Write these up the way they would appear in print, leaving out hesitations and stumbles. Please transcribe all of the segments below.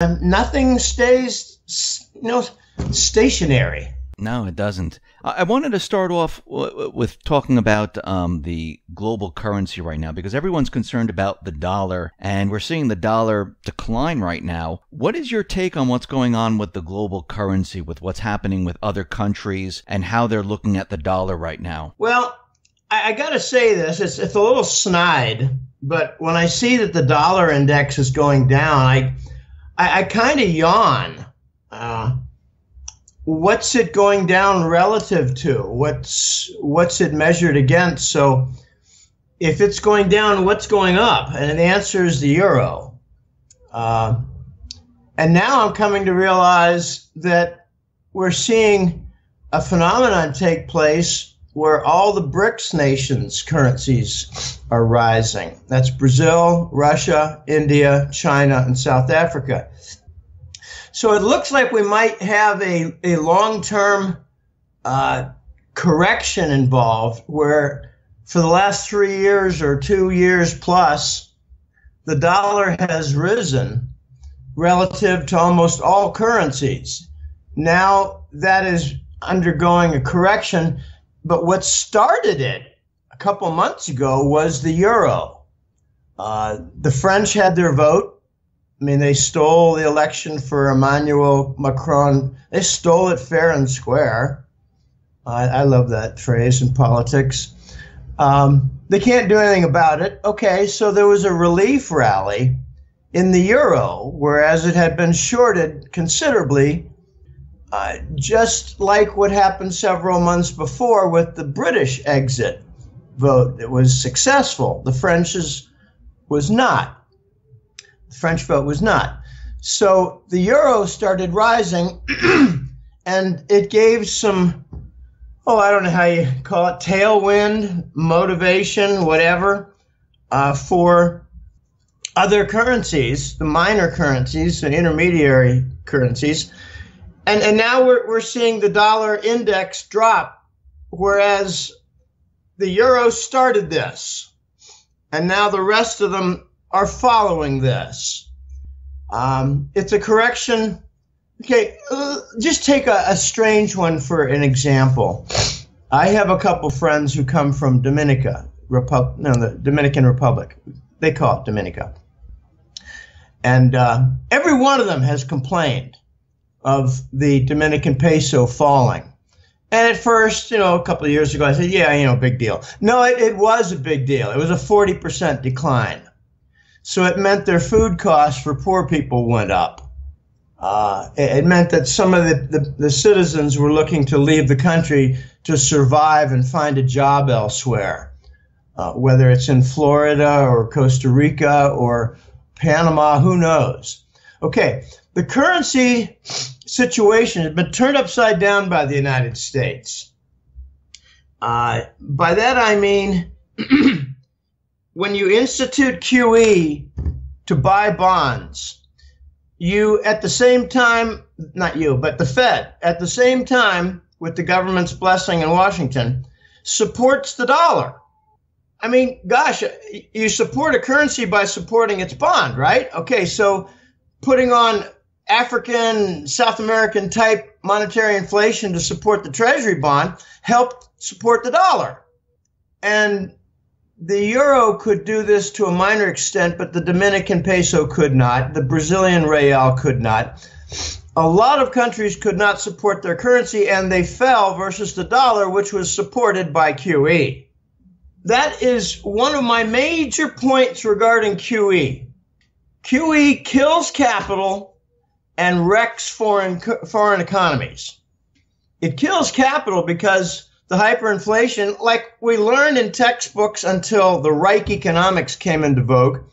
Nothing stays, stationary. No, it doesn't. I wanted to start off with talking about the global currency right now, because everyone's concerned about the dollar, and we're seeing the dollar decline right now. What is your take on what's going on with the global currency, with what's happening with other countries, and how they're looking at the dollar right now? Well, I got to say this. It's a little snide, but when I see that the dollar index is going down, I kind of yawn. What's it going down relative to? What's it measured against? So if it's going down, what's going up? And the answer is the euro. And now I'm coming to realize that we're seeing a phenomenon take place where all the BRICS nations' currencies are rising. That's Brazil, Russia, India, China, and South Africa. So it looks like we might have a long-term correction involved where for the last 3 years or 2 years plus, the dollar has risen relative to almost all currencies. Now that is undergoing a correction, but what started it a couple months ago was the euro. The French had their vote. I mean, they stole the election for Emmanuel Macron. They stole it fair and square. I love that phrase in politics. They can't do anything about it. Okay, so there was a relief rally in the euro, whereas it had been shorted considerably, just like what happened several months before with the British exit vote. It was successful. The French's was not. The French vote was not. So the euro started rising, and it gave some, I don't know how you call it, tailwind, motivation, whatever, for other currencies, the minor currencies, the intermediary currencies. And now we're seeing the dollar index drop, whereas the euro started this. And now the rest of them are following this. It's a correction. Okay, just take a strange one for an example. I have a couple friends who come from the Dominican Republic. They call it Dominica. And every one of them has complained of the Dominican peso falling. And at first, a couple of years ago, I said, yeah, big deal. No, it was a big deal. It was a 40% decline. So it meant their food costs for poor people went up. It meant that some of the citizens were looking to leave the country to survive and find a job elsewhere, whether it's in Florida or Costa Rica or Panama, who knows? Okay, the currency situation has been turned upside down by the United States. By that I mean, when you institute QE to buy bonds, you at the same time, not you, but the Fed, at the same time, with the government's blessing in Washington, supports the dollar. I mean, gosh, you support a currency by supporting its bond, right? Okay, so putting on African, South American type monetary inflation to support the Treasury bond helped support the dollar. And the euro could do this to a minor extent, but the Dominican peso could not. The Brazilian real could not. A lot of countries could not support their currency, and they fell versus the dollar, which was supported by QE. That is one of my major points regarding QE. QE kills capital and wrecks foreign economies. It kills capital because the hyperinflation, like we learned in textbooks until the Reich economics came into vogue,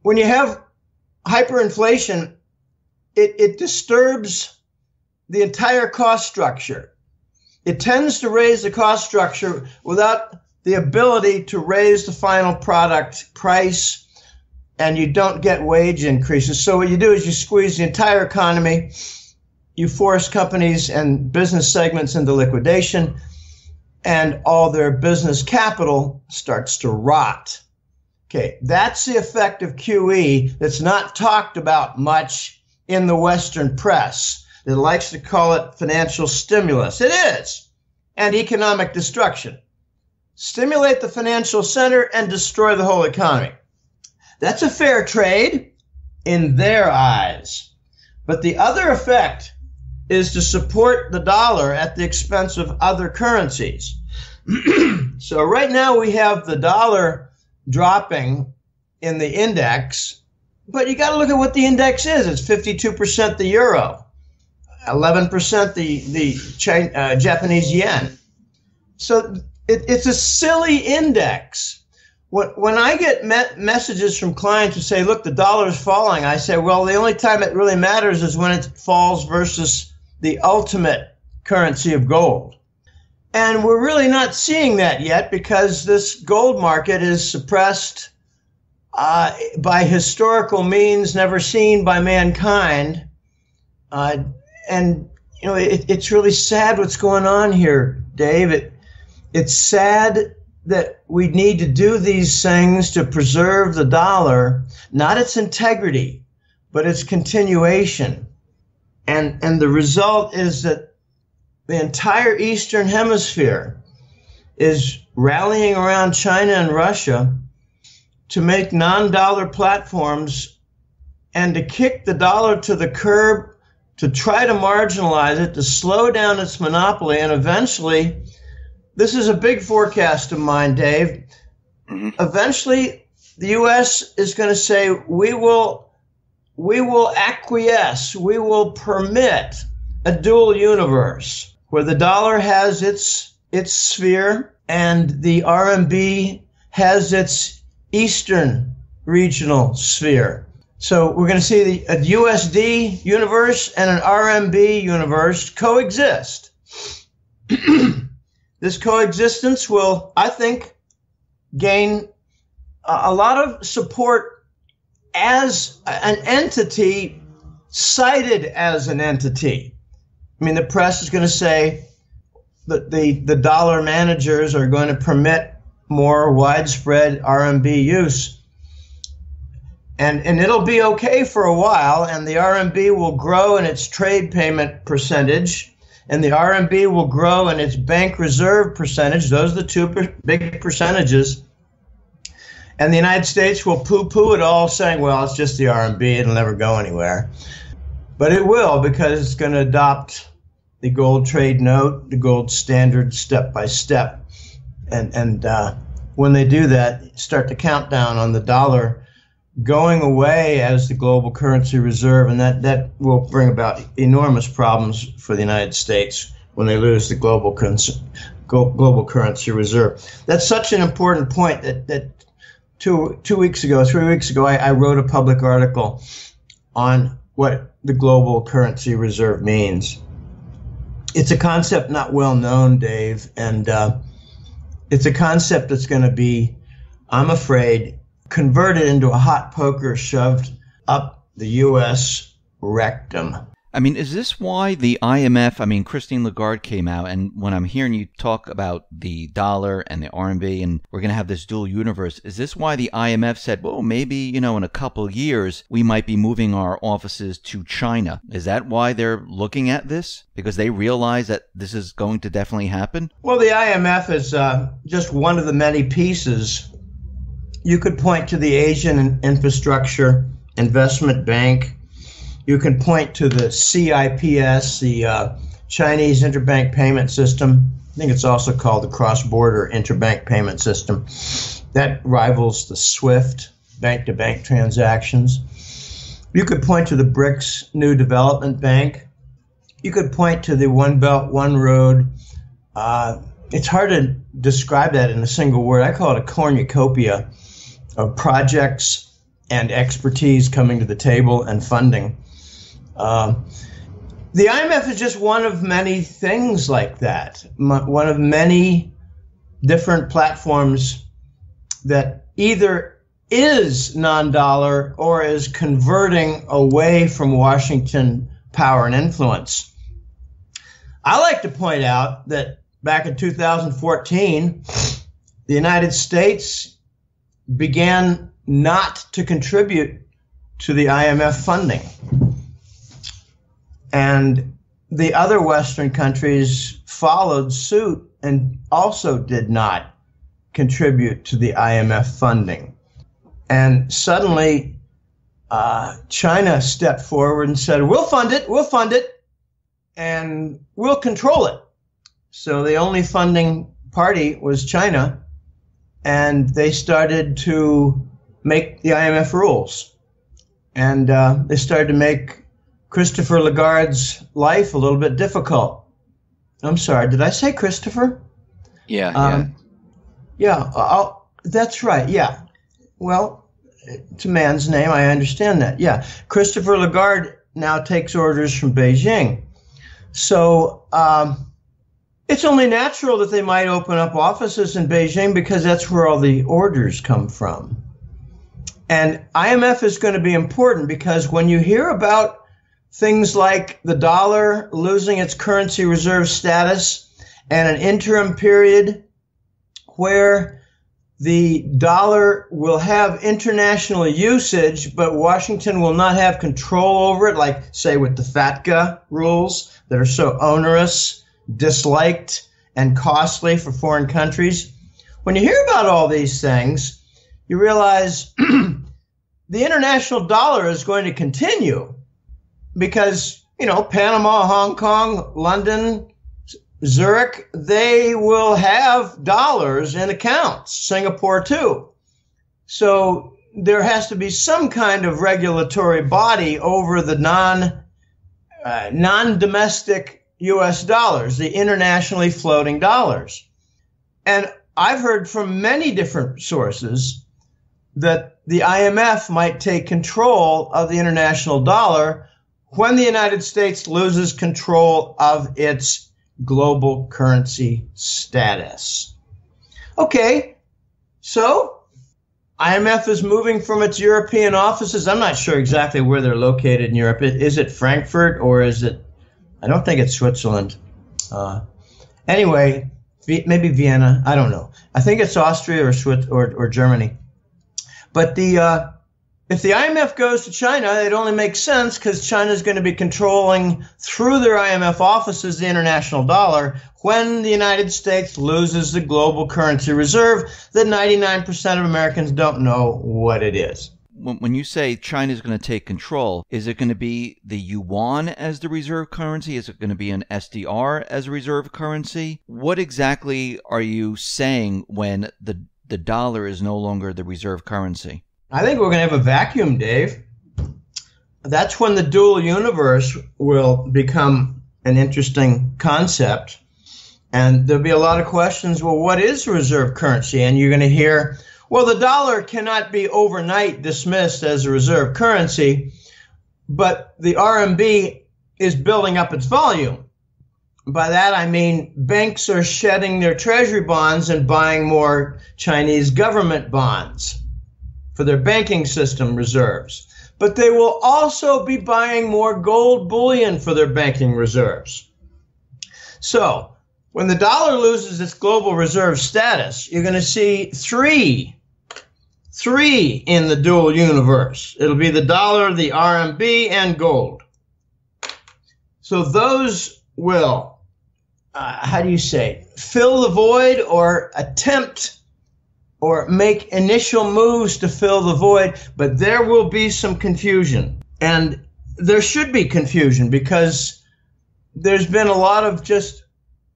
when you have hyperinflation, it disturbs the entire cost structure. It tends to raise the cost structure without the ability to raise the final product price, and you don't get wage increases. So what you do is you squeeze the entire economy, you force companies and business segments into liquidation, and all their business capital starts to rot. Okay, that's the effect of QE that's not talked about much in the Western press that likes to call it financial stimulus. It is, and economic destruction. Stimulate the financial center and destroy the whole economy. That's a fair trade in their eyes. But the other effect is to support the dollar at the expense of other currencies. So right now we have the dollar dropping in the index, but you got to look at what the index is. It's 52% the euro, 11% the Japanese yen. So it's a silly index. When I get messages from clients who say, look, the dollar is falling, I say, well, the only time it really matters is when it falls versus the ultimate currency of gold. And we're really not seeing that yet because this gold market is suppressed by historical means never seen by mankind. And, you know, it's really sad what's going on here, Dave. It's sad that we need to do these things to preserve the dollar, not its integrity, but its continuation. And the result is that the entire Eastern Hemisphere is rallying around China and Russia to make non-dollar platforms and to kick the dollar to the curb, to try to marginalize it, to slow down its monopoly, and eventually, this is a big forecast of mine, Dave, eventually the U.S. is going to say, we will acquiesce, we will permit a dual universe where the dollar has its sphere and the RMB has its Eastern regional sphere. So we're going to see a USD universe and an RMB universe coexist. This coexistence will, I think, gain a lot of support as an entity, cited as an entity. I mean, the press is going to say that the dollar managers are going to permit more widespread RMB use. And it'll be okay for a while, and the RMB will grow in its trade payment percentage, and the RMB will grow in its bank reserve percentage. Those are the two big percentages. And the United States will poo-poo it all, saying, well, it's just the RMB, it'll never go anywhere. But it will, because it's going to adopt the gold trade note, the gold standard, step by step. And when they do that, start the countdown on the dollar going away as the global currency reserve, and that will bring about enormous problems for the United States when they lose the global currency reserve. That's such an important point that 3 weeks ago, I wrote a public article on what the global currency reserve means. It's a concept not well known, Dave, and it's a concept that's going to be, I'm afraid, converted into a hot poker shoved up the U.S. rectum. I mean, is this why the IMF, I mean, Christine Lagarde came out, and when I'm hearing you talk about the dollar and the RMB, and we're going to have this dual universe, is this why the IMF said, well, maybe, in a couple of years, we might be moving our offices to China? Is that why they're looking at this? Because they realize that this is going to definitely happen? Well, the IMF is just one of the many pieces. You could point to the Asian Infrastructure Investment Bank. You can point to the CIPS, the Chinese Interbank Payment System. I think it's also called the Cross-Border Interbank Payment System. That rivals the SWIFT, bank-to-bank transactions. You could point to the BRICS New Development Bank. You could point to the One Belt, One Road. It's hard to describe that in a single word. I call it a cornucopia of projects and expertise coming to the table and funding. The IMF is just one of many things like that, one of many different platforms that either is non-dollar or is converting away from Washington power and influence. I like to point out that back in 2014, the United States began not to contribute to the IMF funding. And the other Western countries followed suit and also did not contribute to the IMF funding. And suddenly, China stepped forward and said, we'll fund it, and we'll control it. So the only funding party was China, and they started to make the IMF rules. And they started to make Christopher Lagarde's life a little bit difficult. I'm sorry, did I say Christopher? Yeah. That's right, yeah. Well, it's a man's name, I understand that. Yeah, Christopher Lagarde now takes orders from Beijing. So it's only natural that they might open up offices in Beijing because that's where all the orders come from. And IMF is going to be important because when you hear about things like the dollar losing its currency reserve status and an interim period where the dollar will have international usage, but Washington will not have control over it, like, say, with the FATCA rules that are so onerous, disliked, and costly for foreign countries. When you hear about all these things, you realize the international dollar is going to continue because, Panama, Hong Kong, London, Zurich, they will have dollars in accounts, Singapore too. So there has to be some kind of regulatory body over the non-domestic US dollars, the internationally floating dollars. And I've heard from many different sources that the IMF might take control of the international dollar when the United States loses control of its global currency status. Okay, so IMF is moving from its European offices. I'm not sure exactly where they're located in Europe. Is it Frankfurt or is it, I don't think it's Switzerland. Anyway, maybe Vienna, I don't know. I think it's Austria or Germany. But if the IMF goes to China, it only makes sense because China is going to be controlling through their IMF offices the international dollar when the United States loses the global currency reserve that 99% of Americans don't know what it is. When you say China is going to take control, is it going to be the yuan as the reserve currency? Is it going to be an SDR as a reserve currency? What exactly are you saying when the dollar is no longer the reserve currency? I think we're going to have a vacuum, Dave. That's when the dual universe will become an interesting concept. And there'll be a lot of questions, well, what is reserve currency? And you're going to hear, well, the dollar cannot be overnight dismissed as a reserve currency, but the RMB is building up its volume. By that, I mean banks are shedding their treasury bonds and buying more Chinese government bonds for their banking system reserves. But they will also be buying more gold bullion for their banking reserves. So when the dollar loses its global reserve status, you're going to see three in the dual universe. It'll be the dollar, the RMB, and gold. So those will, fill the void or attempt or make initial moves to fill the void, but there will be some confusion. And there should be confusion because there's been a lot of just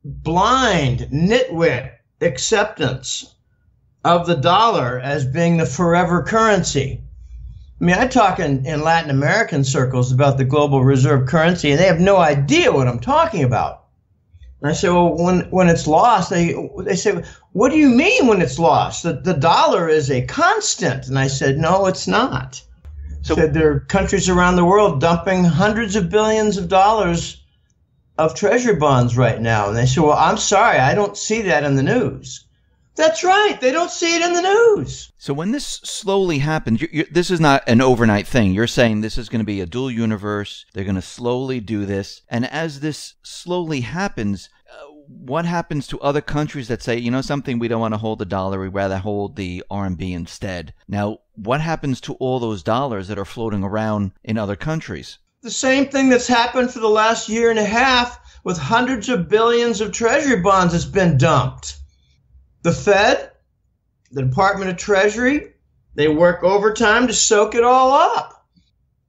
blind, nitwit acceptance of the dollar as being the forever currency. I mean, I talk in Latin American circles about the global reserve currency, and they have no idea what I'm talking about. And I say, well, when it's lost, they say, what do you mean when it's lost? The dollar is a constant. And I said, no, it's not. So there are countries around the world dumping hundreds of billions of dollars of treasury bonds right now. And they say, well, I'm sorry, I don't see that in the news. That's right. They don't see it in the news. So when this slowly happens, this is not an overnight thing. You're saying this is going to be a dual universe. They're going to slowly do this. And as this slowly happens, what happens to other countries that say, something, we don't want to hold the dollar, we'd rather hold the RMB instead? Now, what happens to all those dollars that are floating around in other countries? the same thing that's happened for the last year and a half with hundreds of billions of treasury bonds that's been dumped. The Fed, the Department of Treasury, they work overtime to soak it all up.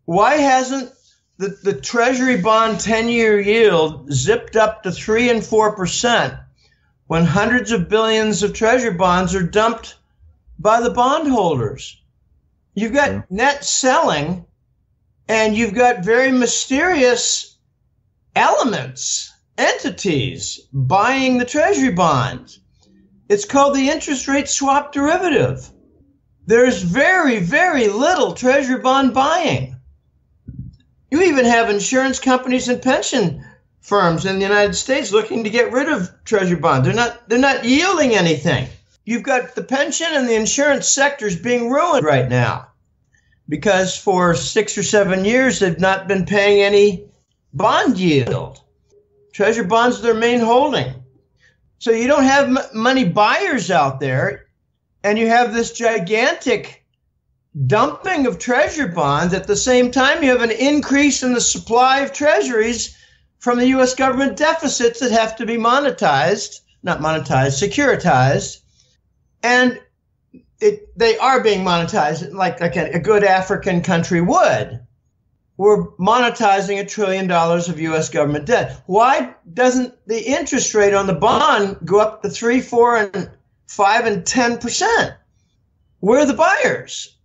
Why hasn't the Treasury bond 10-year yield zipped up to 3 and 4% when hundreds of billions of Treasury bonds are dumped by the bondholders? You've got net selling, and you've got very mysterious elements, entities buying the Treasury bonds. It's called the interest rate swap derivative. There's very, very little Treasury bond buying. You even have insurance companies and pension firms in the United States looking to get rid of Treasury bonds. They're not yielding anything. You've got the pension and the insurance sectors being ruined right now because for 6 or 7 years they've not been paying any bond yield. Treasury bonds are their main holding. So you don't have money buyers out there, and you have this gigantic dumping of treasury bonds. At the same time, you have an increase in the supply of treasuries from the U.S. government deficits that have to be securitized. And they are being monetized like a good African country would. We're monetizing $1 trillion of U.S. government debt. Why doesn't the interest rate on the bond go up to 3, 4, and 5, and 10%? Where are the buyers?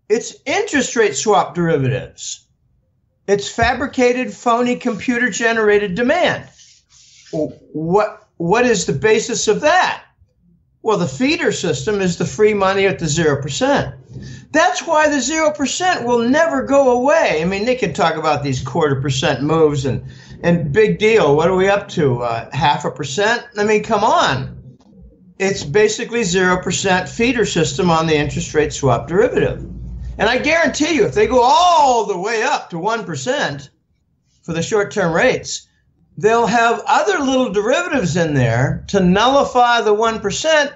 It's interest rate swap derivatives. It's fabricated, phony, computer-generated demand. What is the basis of that? Well, the feeder system is the free money at the 0%. That's why the 0% will never go away. I mean, they can talk about these 0.25% moves and big deal. What are we up to? 0.5%? I mean, come on. It's basically 0% feeder system on the interest rate swap derivative. And I guarantee you, if they go all the way up to 1% for the short-term rates, they'll have other little derivatives in there to nullify the 1%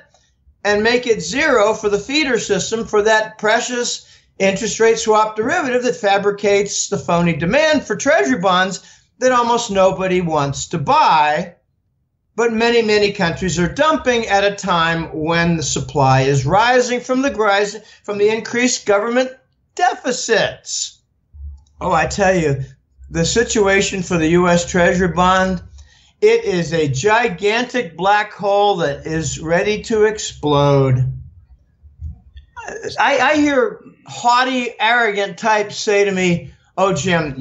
and make it 0 for the feeder system for that precious interest rate swap derivative that fabricates the phony demand for treasury bonds that almost nobody wants to buy. But many, many countries are dumping at a time when the supply is rising from the increased government deficits. Oh, I tell you, the situation for the U.S. Treasury bond, it is a gigantic black hole that is ready to explode. I hear haughty, arrogant types say to me, "Oh, Jim,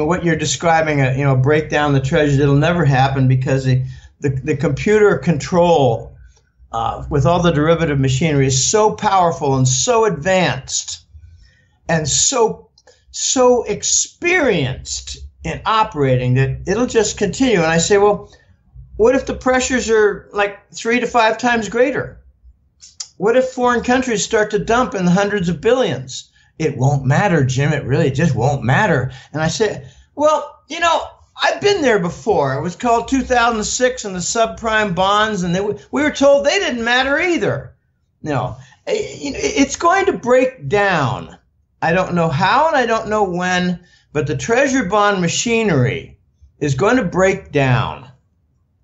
what you're describing, break down the treasury. It'll never happen because the computer control with all the derivative machinery is so powerful and so advanced and so experienced in operating that it'll just continue." And I say, well, what if the pressures are like 3 to 5 times greater? What if foreign countries start to dump in the hundreds of billions? It won't matter, Jim. It really just won't matter. And I say, well, I've been there before. It was called 2006 and the subprime bonds, and we were told they didn't matter either. No, it's going to break down. I don't know how and I don't know when, but the treasury bond machinery is going to break down.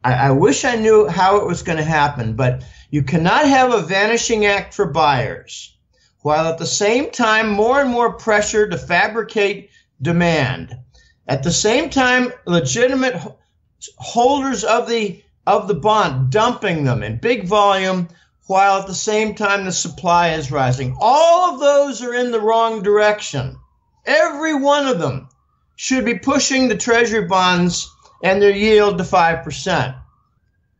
I wish I knew how it was going to happen, but you cannot have a vanishing act for buyers, while at the same time more and more pressure to fabricate demand. At the same time, legitimate holders of the bond dumping them in big volume, while at the same time the supply is rising. All of those are in the wrong direction. Every one of them should be pushing the treasury bonds and their yield to 5%.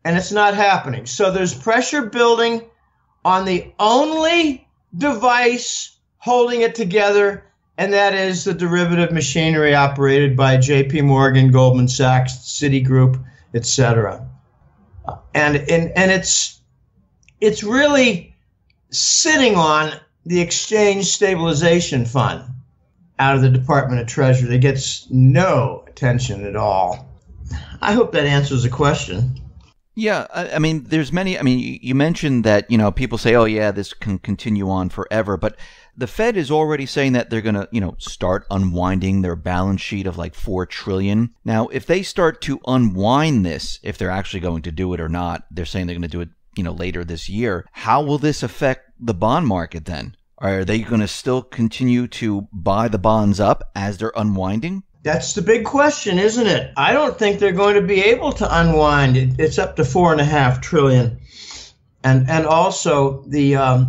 And it's not happening. So there's pressure building on the only device holding it together, and that is the derivative machinery operated by J.P. Morgan, Goldman Sachs, Citigroup, etc. And it's really sitting on the Exchange Stabilization Fund out of the Department of Treasury that gets no attention at all. I hope that answers the question. Yeah, I mean, there's many. I mean, you mentioned that, people say, oh, yeah, this can continue on forever. But the Fed is already saying that they're going to, start unwinding their balance sheet of like $4 trillion. Now, if they start to unwind this, if they're actually going to do it or not, they're saying they're going to do it, later this year. How will this affect the bond market then? Are they going to still continue to buy the bonds up as they're unwinding? That's the big question, isn't it? I don't think they're going to be able to unwind it. It's up to $4.5 trillion. And also the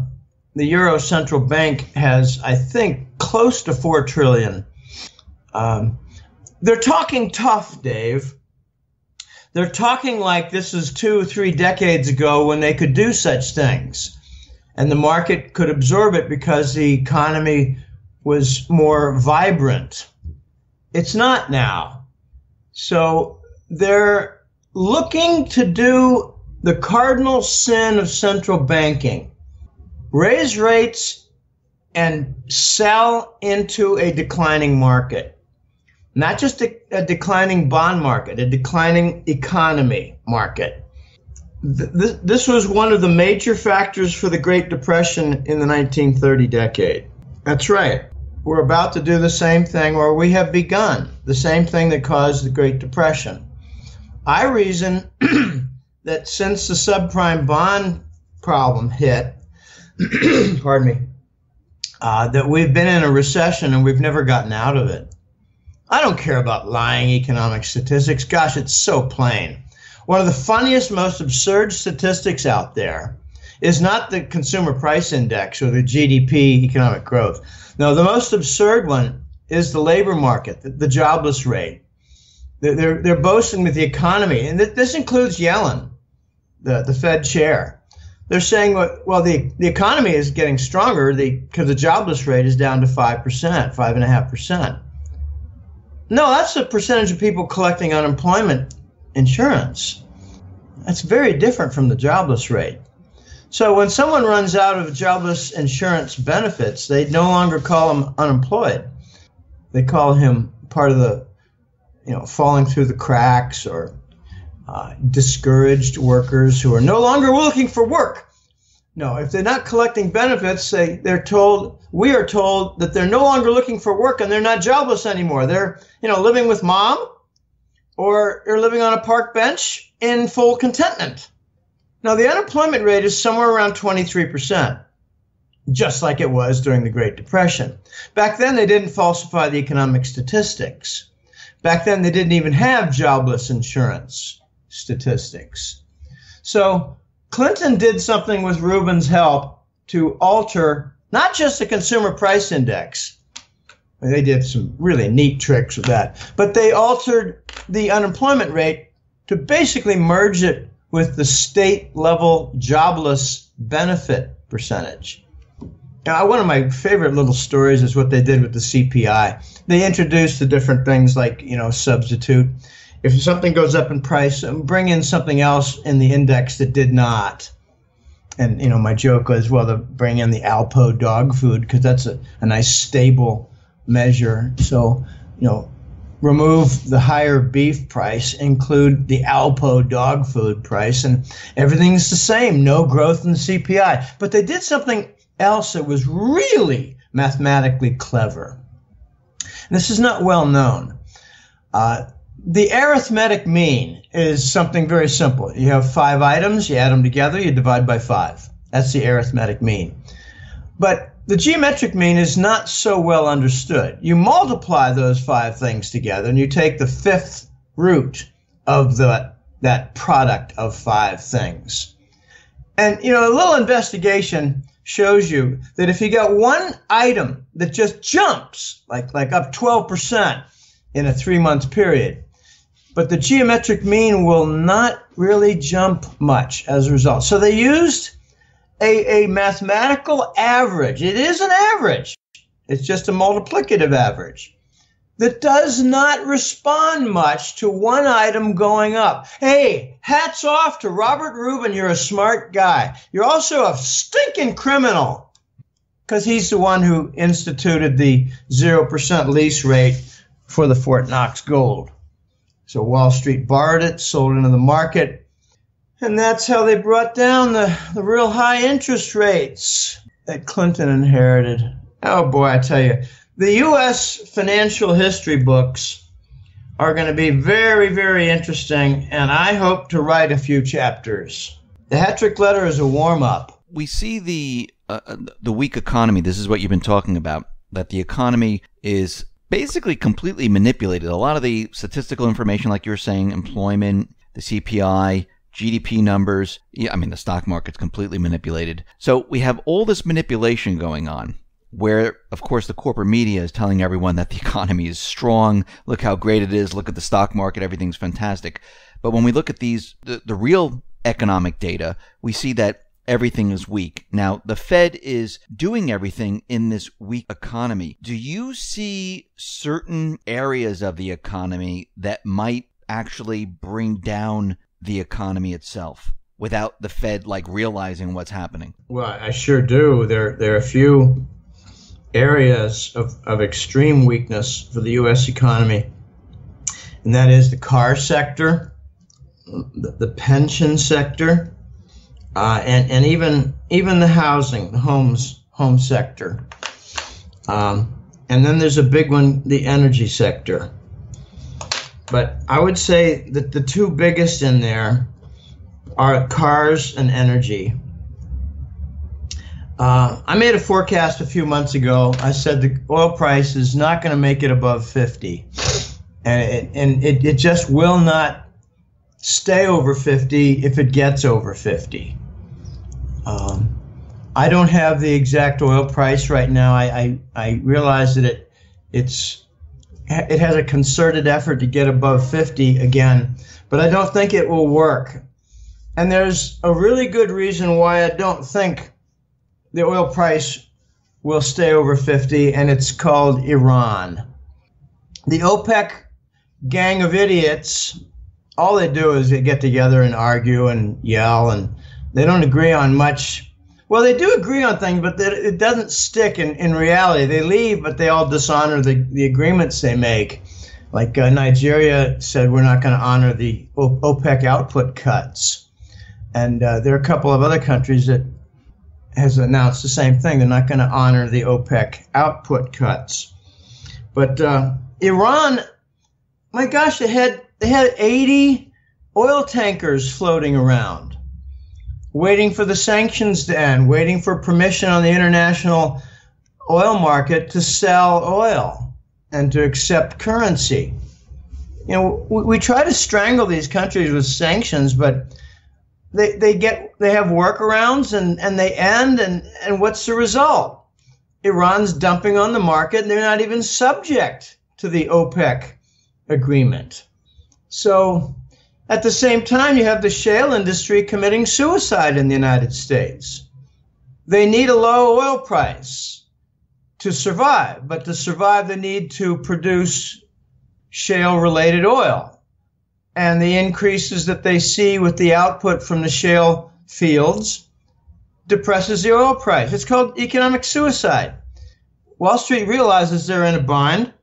Euro Central Bank has, I think, close to $4 trillion. They're talking tough, Dave. They're talking like this is 2 or 3 decades ago when they could do such things. And the market could absorb it because the economy was more vibrant. It's not now. So they're looking to do the cardinal sin of central banking: raise rates and sell into a declining market. Not just a declining bond market, a declining economy market. This was one of the major factors for the Great Depression in the 1930 decade. That's right. We're about to do the same thing, or we have begun the same thing that caused the Great Depression. I reason that since the subprime bond problem hit, pardon me, that we've been in a recession and we've never gotten out of it. I don't care about lying economic statistics. Gosh, it's so plain. One of the funniest, most absurd statistics out there is not the consumer price index or the GDP economic growth. No, the most absurd one is the labor market, the jobless rate. They're boasting with the economy, and this includes Yellen, the Fed chair. They're saying, well, the economy is getting stronger because the jobless rate is down to 5%, 5.5%. No, that's the percentage of people collecting unemployment insurance. That's very different from the jobless rate. So when someone runs out of jobless insurance benefits, they no longer call him unemployed. They call him part of the, falling through the cracks, or discouraged workers who are no longer looking for work. No, if they're not collecting benefits, we are told that they're no longer looking for work and they're not jobless anymore. They're, living with mom, or they're living on a park bench in full contentment. Now, the unemployment rate is somewhere around 23%, just like it was during the Great Depression. Back then, they didn't falsify the economic statistics. Back then, they didn't even have jobless insurance statistics. So Clinton did something with Rubin's help to alter not just the consumer price index. They did some really neat tricks with that, but they altered the unemployment rate to basically merge it with the state level jobless benefit percentage. Now, one of my favorite little stories is what they did with the CPI. They introduced the different things like, substitute. If something goes up in price, bring in something else in the index that did not. And, my joke was, well, they'll bring in the Alpo dog food because that's a nice stable measure. So, remove the higher beef price, include the Alpo dog food price, and everything's the same. No growth in the CPI. But they did something else that was really mathematically clever. And this is not well known. The arithmetic mean is something very simple. You have 5 items, you add them together, you divide by 5. That's the arithmetic mean. But the geometric mean is not so well understood. You multiply those 5 things together and you take the 5th root of that product of 5 things. And, a little investigation shows you that if you got one item that just jumps, like up 12% in a 3-month period, but the geometric mean will not really jump much as a result. So they used a mathematical average. It is an average. It's just a multiplicative average that does not respond much to one item going up. Hey, hats off to Robert Rubin. You're a smart guy. You're also a stinking criminal, because he's the one who instituted the 0% lease rate for the Fort Knox gold. So Wall Street borrowed it, sold into the market, and that's how they brought down the real high interest rates that Clinton inherited Oh boy, I tell you, the U.S. financial history books are going to be very, very interesting, and I hope to write a few chapters. The Hattrick letter is a warm-up. We see the weak economy. This is what you've been talking about, that the economy is basically completely manipulated. A lot of the statistical information, like you were saying, employment, the CPI, GDP numbers, I mean, the stock market's completely manipulated. So we have all this manipulation going on, where, of course, the corporate media is telling everyone that the economy is strong. Look how great it is. Look at the stock market. Everything's fantastic. But when we look at the real economic data, we see that everything is weak. Now, the Fed is doing everything in this weak economy. Do you see certain areas of the economy that might actually bring down the economy itself without the Fed realizing what's happening? Well, I sure do. There are a few areas of extreme weakness for the U.S. economy, and that is the car sector, the pension sector, and even the housing, the home sector. And then there's a big one, the energy sector. But I would say that the two biggest in there are cars and energy. I made a forecast a few months ago. I said the oil price is not going to make it above 50. And it just will not stay over 50 if it gets over 50. I don't have the exact oil price right now. I realize that it has a concerted effort to get above 50 again, but I don't think it will work. And there's a really good reason why I don't think the oil price will stay over 50, and it's called Iran. The OPEC gang of idiots, all they do is they get together and argue and yell, and they don't agree on much. Well, they do agree on things, but it doesn't stick in reality. They leave, but they all dishonor the agreements they make. Like Nigeria said, we're not going to honor the OPEC output cuts. And there are a couple of other countries that has announced the same thing. They're not going to honor the OPEC output cuts. But Iran, my gosh, they had 80 oil tankers floating around, waiting for the sanctions to end, waiting for permission on the international oil market to sell oil and to accept currency. You know, we try to strangle these countries with sanctions, but they have workarounds and they end, and what's the result? Iran's dumping on the market, and they're not even subject to the OPEC agreement. So at the same time, you have the shale industry committing suicide in the United States. They need a low oil price to survive, but to survive, they need to produce shale-related oil. And the increases that they see with the output from the shale fields depresses the oil price. It's called economic suicide. Wall Street realizes they're in a bind,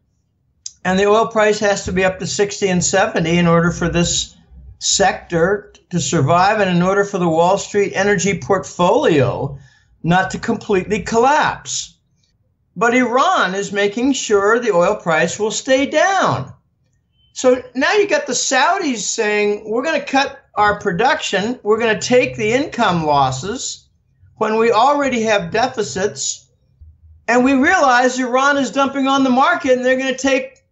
and the oil price has to be up to 60 and 70 in order for this sector to survive, and in order for the Wall Street energy portfolio not to completely collapse. But Iran is making sure the oil price will stay down. So now you got the Saudis saying, we're going to cut our production, we're going to take the income losses when we already have deficits, and we realize Iran is dumping on the market, and they're going to take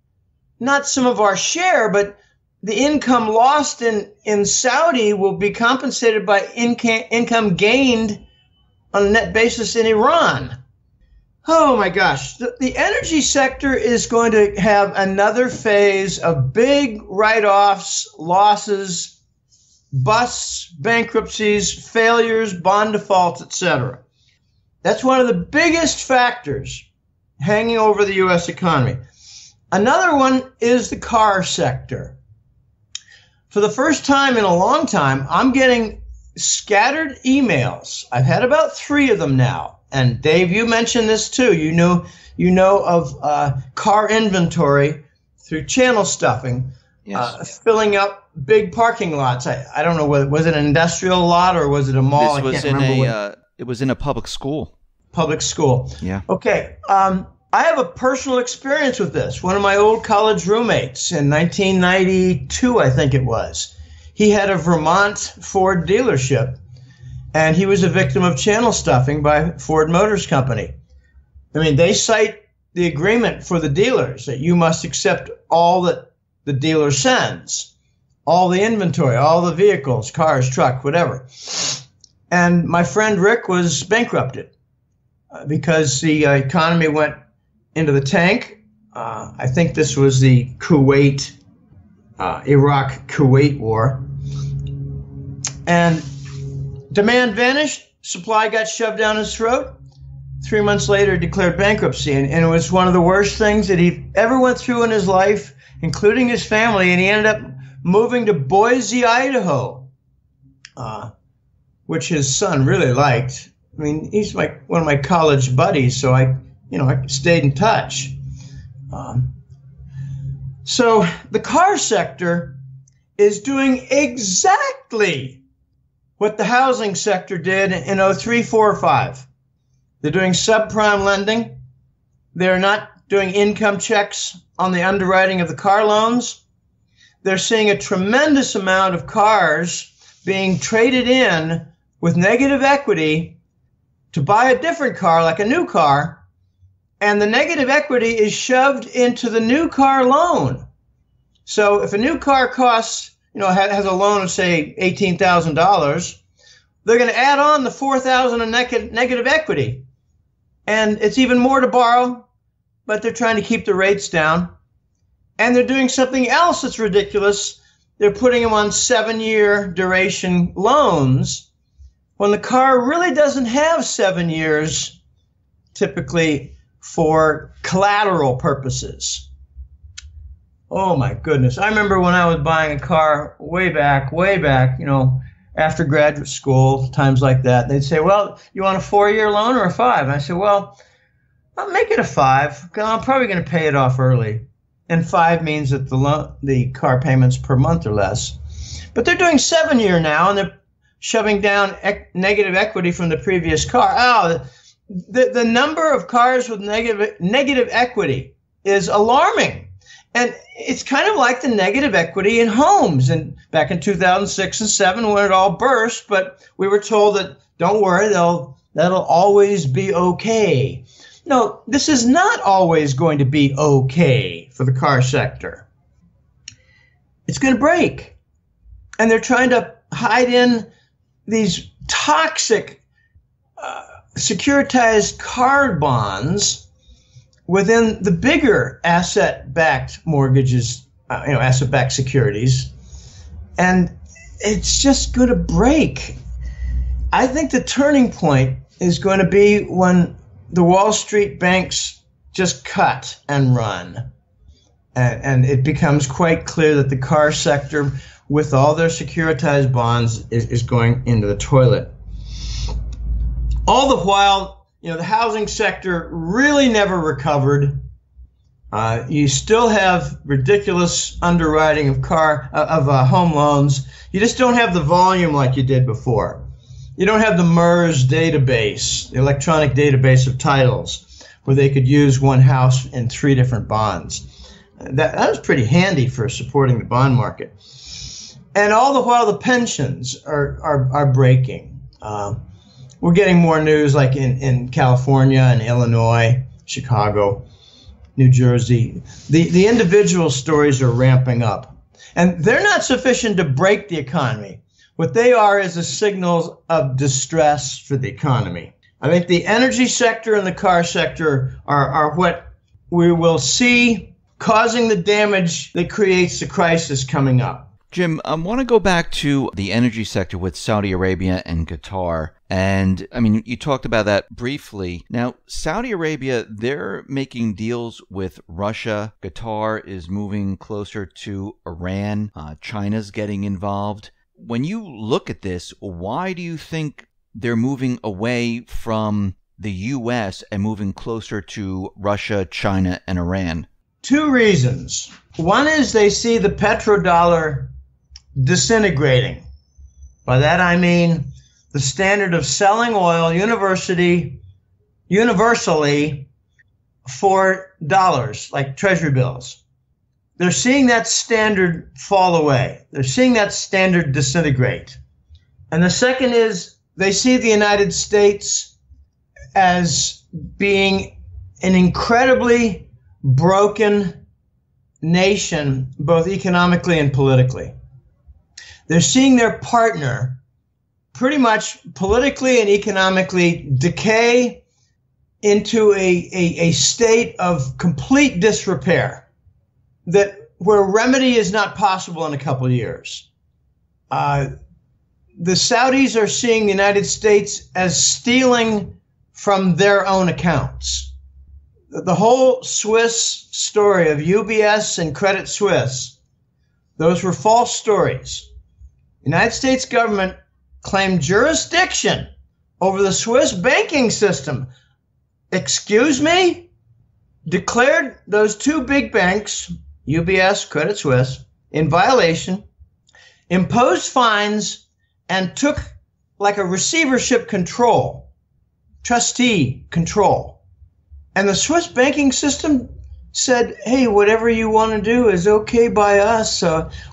not some of our share, but the income lost in Saudi will be compensated by income gained on a net basis in Iran. Oh my gosh, the energy sector is going to have another phase of big write-offs, losses, busts, bankruptcies, failures, bond defaults, etc. That's one of the biggest factors hanging over the U.S. economy. Another one is the car sector. For the first time in a long time, I'm getting scattered emails. I've had about 3 of them now. And Dave, you mentioned this too. You know of car inventory through channel stuffing, yes. Filling up big parking lots. I don't know, was it an industrial lot or was it a mall? It was in a public school. public school. Yeah. Okay. I have a personal experience with this. One of my old college roommates in 1992, I think it was, he had a Vermont Ford dealership, and he was a victim of channel stuffing by Ford Motors Company. I mean, they cite the agreement for the dealers that you must accept all that the dealer sends, all the inventory, all the vehicles, cars, truck, whatever. And my friend Rick was bankrupted because the economy went into the tank. I think this was the Iraq-Kuwait war. And demand vanished, supply got shoved down his throat. 3 months later, declared bankruptcy. And it was one of the worst things that he ever went through in his life, including his family. And he ended up moving to Boise, Idaho, which his son really liked. I mean, he's like one of my college buddies, so I stayed in touch. So the car sector is doing exactly what the housing sector did in 03, 04, 05. They're doing subprime lending. They're not doing income checks on the underwriting of the car loans. They're seeing a tremendous amount of cars being traded in with negative equity to buy a different car, like a new car, and the negative equity is shoved into the new car loan. So if a new car costs, has a loan of, say, $18,000, they're going to add on the $4,000 in negative equity. And it's even more to borrow, but they're trying to keep the rates down. And they're doing something else that's ridiculous. They're putting them on 7-year duration loans when the car really doesn't have 7 years, typically for collateral purposes. Oh my goodness. I remember when I was buying a car way back, after graduate school, times like that, they'd say, well, you want a 4-year loan or a 5? And I said, well, I'll make it a 5 because I'm probably going to pay it off early. And 5 means that the car payments per month are less. But they're doing 7-year now, and they're shoving down negative equity from the previous car. The number of cars with negative equity is alarming. And it's kind of like the negative equity in homes. And back in 2006 and 2007 when it all burst, but we were told that, don't worry, that'll always be okay. No, this is not always going to be okay for the car sector. It's going to break. And they're trying to hide in these toxic securitized car bonds within the bigger asset-backed mortgages, asset-backed securities. And it's just going to break. I think the turning point is going to be when the Wall Street banks just cut and run. And it becomes quite clear that the car sector, with all their securitized bonds, is going into the toilet. All the while, the housing sector really never recovered. You still have ridiculous underwriting of home loans. You just don't have the volume like you did before. You don't have the MERS database, the electronic database of titles, where they could use one house in 3 different bonds. That was pretty handy for supporting the bond market. And all the while, the pensions are breaking. We're getting more news like in California and Illinois, Chicago, New Jersey. The individual stories are ramping up. And they're not sufficient to break the economy. What they are is a signal of distress for the economy. I think the energy sector and the car sector are what we will see causing the damage that creates the crisis coming up. Jim, I want to go back to the energy sector with Saudi Arabia and Qatar. And I mean, you talked about that briefly. Now, Saudi Arabia, they're making deals with Russia. Qatar is moving closer to Iran. China's getting involved. When you look at this, why do you think they're moving away from the U.S. and moving closer to Russia, China, and Iran? 2 reasons. One is they see the petrodollar disintegrating. By that I mean the standard of selling oil universally universally for dollars, like treasury bills. They're seeing that standard fall away. They're seeing that standard disintegrate. And the second is they see the United States as being an incredibly broken nation, both economically and politically. They're seeing their partner pretty much politically and economically decay into a state of complete disrepair where remedy is not possible in a couple of years. The Saudis are seeing the United States as stealing from their own accounts. The whole Swiss story of UBS and Credit Suisse, those were false stories. The United States government claimed jurisdiction over the Swiss banking system. Excuse me? Declared those two big banks, UBS, Credit Suisse, in violation, imposed fines, and took like a receivership control, trustee control. And the Swiss banking system said, hey, whatever you want to do is okay by us.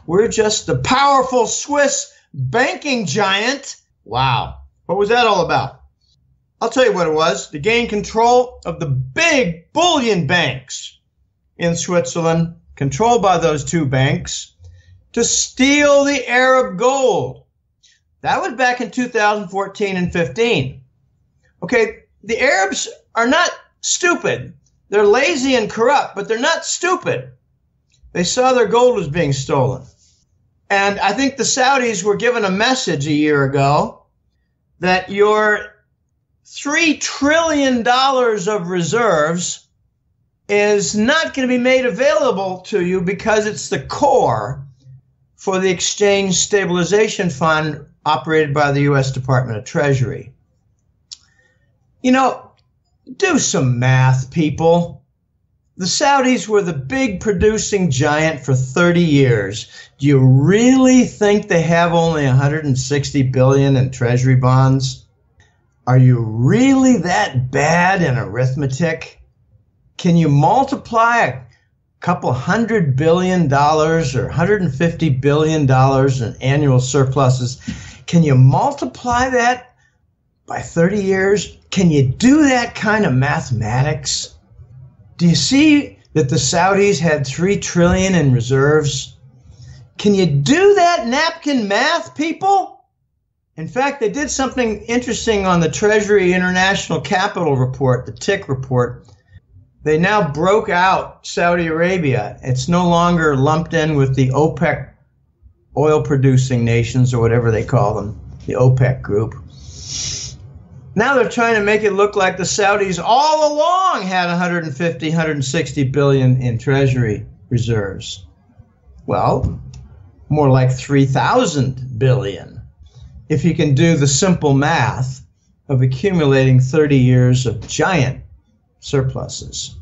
We're just the powerful Swiss banking giant. Wow. What was that all about? I'll tell you what it was. To gain control of the big bullion banks in Switzerland, controlled by those two banks, to steal the Arab gold. That was back in 2014 and 15. Okay, the Arabs are not stupid. They're lazy and corrupt, but they're not stupid. They saw their gold was being stolen. And I think the Saudis were given a message a year ago that your $3 trillion of reserves is not going to be made available to you because it's the core for the Exchange Stabilization Fund operated by the U.S. Department of Treasury. You know, do some math, people. The Saudis were the big producing giant for 30 years. Do you really think they have only $160 billion in treasury bonds? Are you really that bad in arithmetic? Can you multiply a couple $100 billion or $150 billion in annual surpluses? Can you multiply that by 30 years? Can you do that kind of mathematics? Do you see that the Saudis had $3 trillion in reserves? Can you do that napkin math, people? In fact, they did something interesting on the Treasury International Capital Report, the TIC report. They now broke out Saudi Arabia. It's no longer lumped in with the OPEC oil-producing nations, or whatever they call them, the OPEC group. Now they're trying to make it look like the Saudis all along had 160 billion in treasury reserves. Well, more like 3,000 billion. If you can do the simple math of accumulating 30 years of giant surpluses.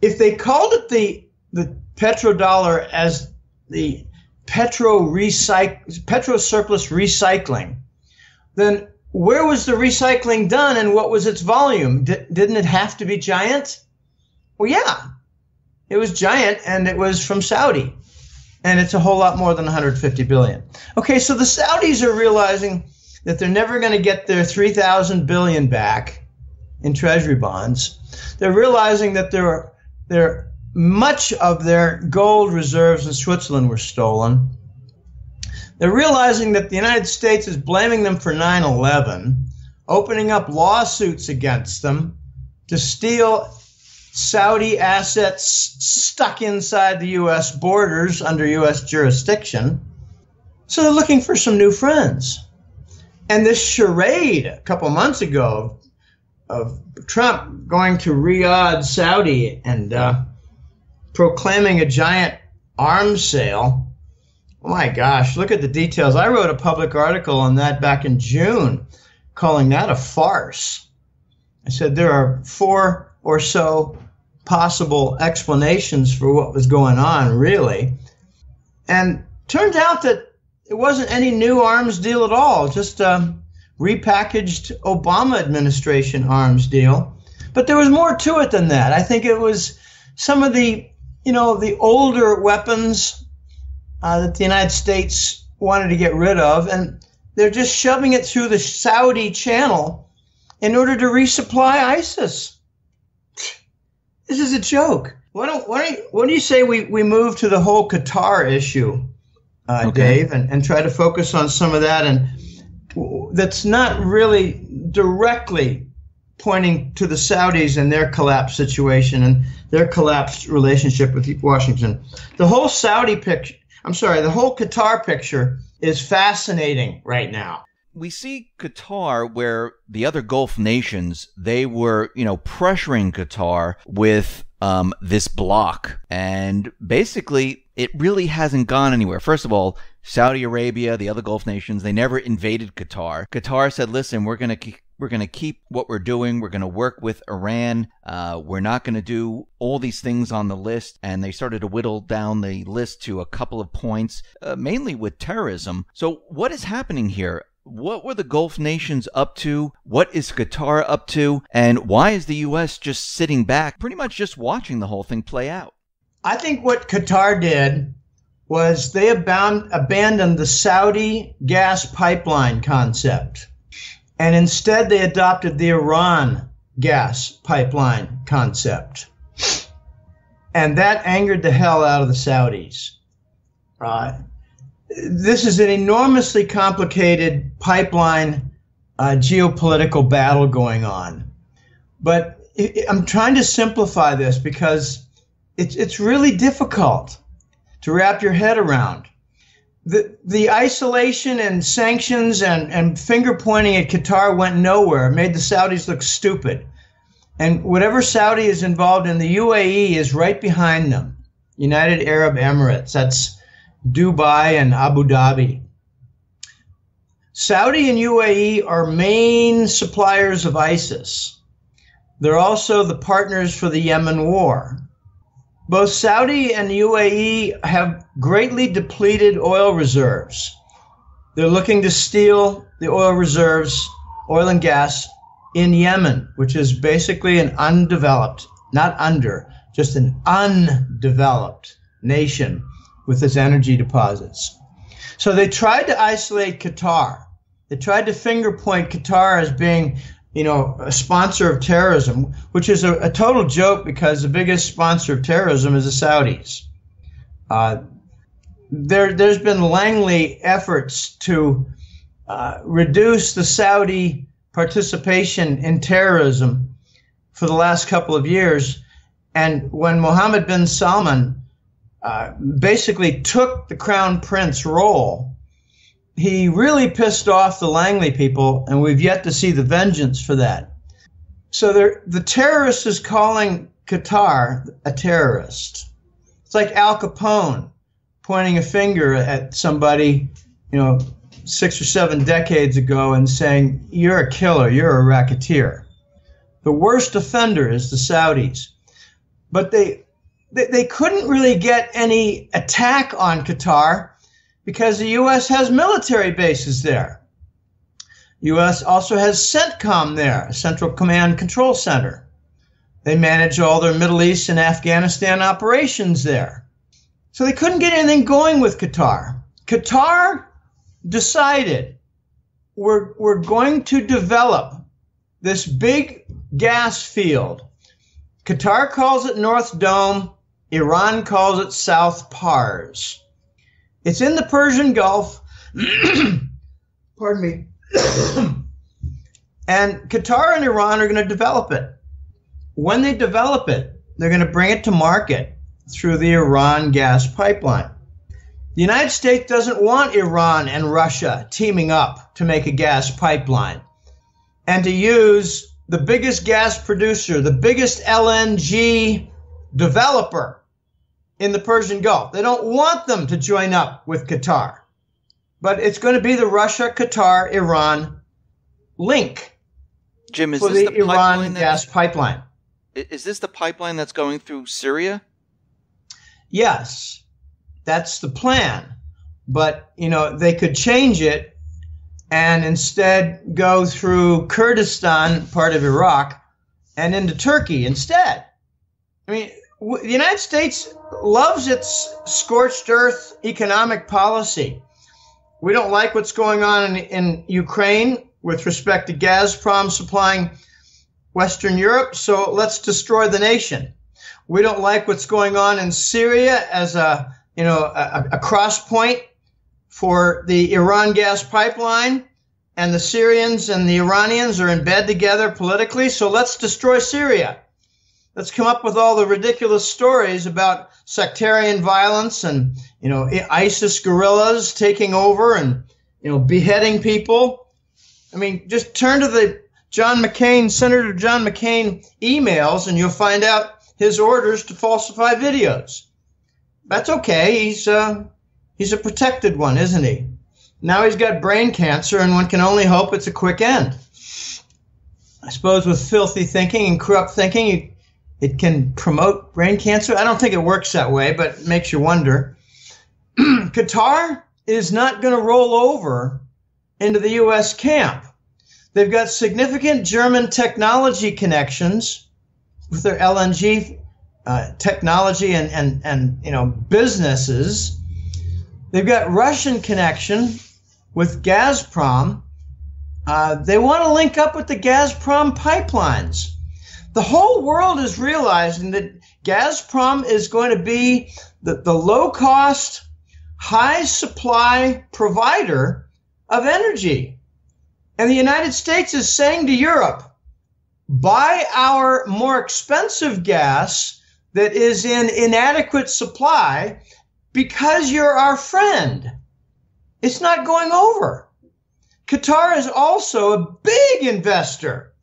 If they called it the petrodollar as the petro surplus recycling, then where was the recycling done and what was its volume? Didn't it have to be giant? Well, yeah, it was giant, and it was from Saudi, and it's a whole lot more than 150 billion. Okay, so the Saudis are realizing that they're never going to get their 3,000 billion back in treasury bonds. They're realizing that much of their gold reserves in Switzerland were stolen. They're realizing that the United States is blaming them for 9/11, opening up lawsuits against them to steal Saudi assets stuck inside the U.S. borders under U.S. jurisdiction. So they're looking for some new friends. And this charade a couple months ago of Trump going to Riyadh, Saudi, and proclaiming a giant arms sale. Oh my gosh, look at the details. I wrote a public article on that back in June, calling that a farce. I said there are 4 or so possible explanations for what was going on, really. And turned out that it wasn't any new arms deal at all, just a repackaged Obama administration arms deal. But there was more to it than that. I think it was some of the, the older weapons that the United States wanted to get rid of, and they're just shoving it through the Saudi channel in order to resupply ISIS. This is a joke. What do you say we move to the whole Qatar issue, Okay. Dave, and try to focus on some of that, and that's not really directly pointing to the Saudis and their collapse situation and their collapsed relationship with Washington. The whole the whole Qatar picture is fascinating right now. We see Qatar where the other Gulf nations, they were, pressuring Qatar with this block. And basically, it really hasn't gone anywhere. First of all, Saudi Arabia, the other Gulf nations, they never invaded Qatar. Qatar said, listen, we're going to keep what we're doing. We're going to work with Iran. We're not going to do all these things on the list. And they started to whittle down the list to a couple of points, mainly with terrorism. So what is happening here? What were the Gulf nations up to? What is Qatar up to? And why is the U.S. just sitting back, pretty much just watching the whole thing play out? I think what Qatar did was they abandoned the Saudi gas pipeline concept. And instead, they adopted the Iran gas pipeline concept. And that angered the hell out of the Saudis. This is an enormously complicated pipeline geopolitical battle going on. But I'm trying to simplify this because it's really difficult to wrap your head around. The isolation and sanctions and finger pointing at Qatar went nowhere. It made the Saudis look stupid. And whatever Saudi is involved in, the UAE is right behind them. United Arab Emirates, that's Dubai and Abu Dhabi. Saudi and UAE are main suppliers of ISIS. They're also the partners for the Yemen war. Both Saudi and UAE have greatly depleted oil reserves. They're looking to steal the oil reserves, oil and gas, in Yemen, which is basically an undeveloped, just an undeveloped nation with its energy deposits. So they tried to isolate Qatar. They tried to finger point Qatar as being, a sponsor of terrorism, which is a total joke because the biggest sponsor of terrorism is the Saudis. There's been Langley efforts to reduce the Saudi participation in terrorism for the last couple of years. And when Mohammed bin Salman basically took the crown prince role, he really pissed off the Langley people, and we've yet to see the vengeance for that. So the terrorist is calling Qatar a terrorist. It's like Al Capone pointing a finger at somebody, 6 or 7 decades ago and saying, you're a killer, you're a racketeer. The worst offender is the Saudis. But they couldn't really get any attack on Qatar because the U.S. has military bases there. U.S. also has CENTCOM there, a Central Command Control Center. They manage all their Middle East and Afghanistan operations there. So they couldn't get anything going with Qatar. Qatar decided we're going to develop this big gas field. Qatar calls it North Dome. Iran calls it South Pars. It's in the Persian Gulf. Pardon me. And Qatar and Iran are going to develop it. When they develop it, they're going to bring it to market through the Iran gas pipeline. The United States doesn't want Iran and Russia teaming up to make a gas pipeline and to use the biggest gas producer, the biggest LNG developer in the Persian Gulf. They don't want them to join up with Qatar. But it's going to be the Russia-Qatar-Iran link. Jim, is for this the Iran gas pipeline. Is this the pipeline that's going through Syria? Yes, that's the plan. But, they could change it and instead go through Kurdistan, part of Iraq, and into Turkey instead. I mean, the United States loves its scorched earth economic policy. We don't like what's going on in Ukraine with respect to Gazprom supplying Western Europe, so let's destroy the nation. We don't like what's going on in Syria as a cross point for the Iran gas pipeline, and the Syrians and the Iranians are in bed together politically, so let's destroy Syria. Let's come up with all the ridiculous stories about sectarian violence and, ISIS guerrillas taking over and, beheading people. I mean, just turn to the Senator John McCain emails and you'll find out his orders to falsify videos. That's okay. He's a protected one, isn't he? Now he's got brain cancer, and one can only hope it's a quick end. I suppose with filthy thinking and corrupt thinking, it can promote brain cancer. I don't think it works that way, but it makes you wonder. Qatar is not going to roll over into the U.S. camp. They've got significant German technology connections with their LNG technology and businesses. They've got Russian connection with Gazprom. They want to link up with the Gazprom pipelines. The whole world is realizing that Gazprom is going to be the low-cost, high-supply provider of energy. And the United States is saying to Europe, buy our more expensive gas that is in inadequate supply because you're our friend. It's not going over. Qatar is also a big investor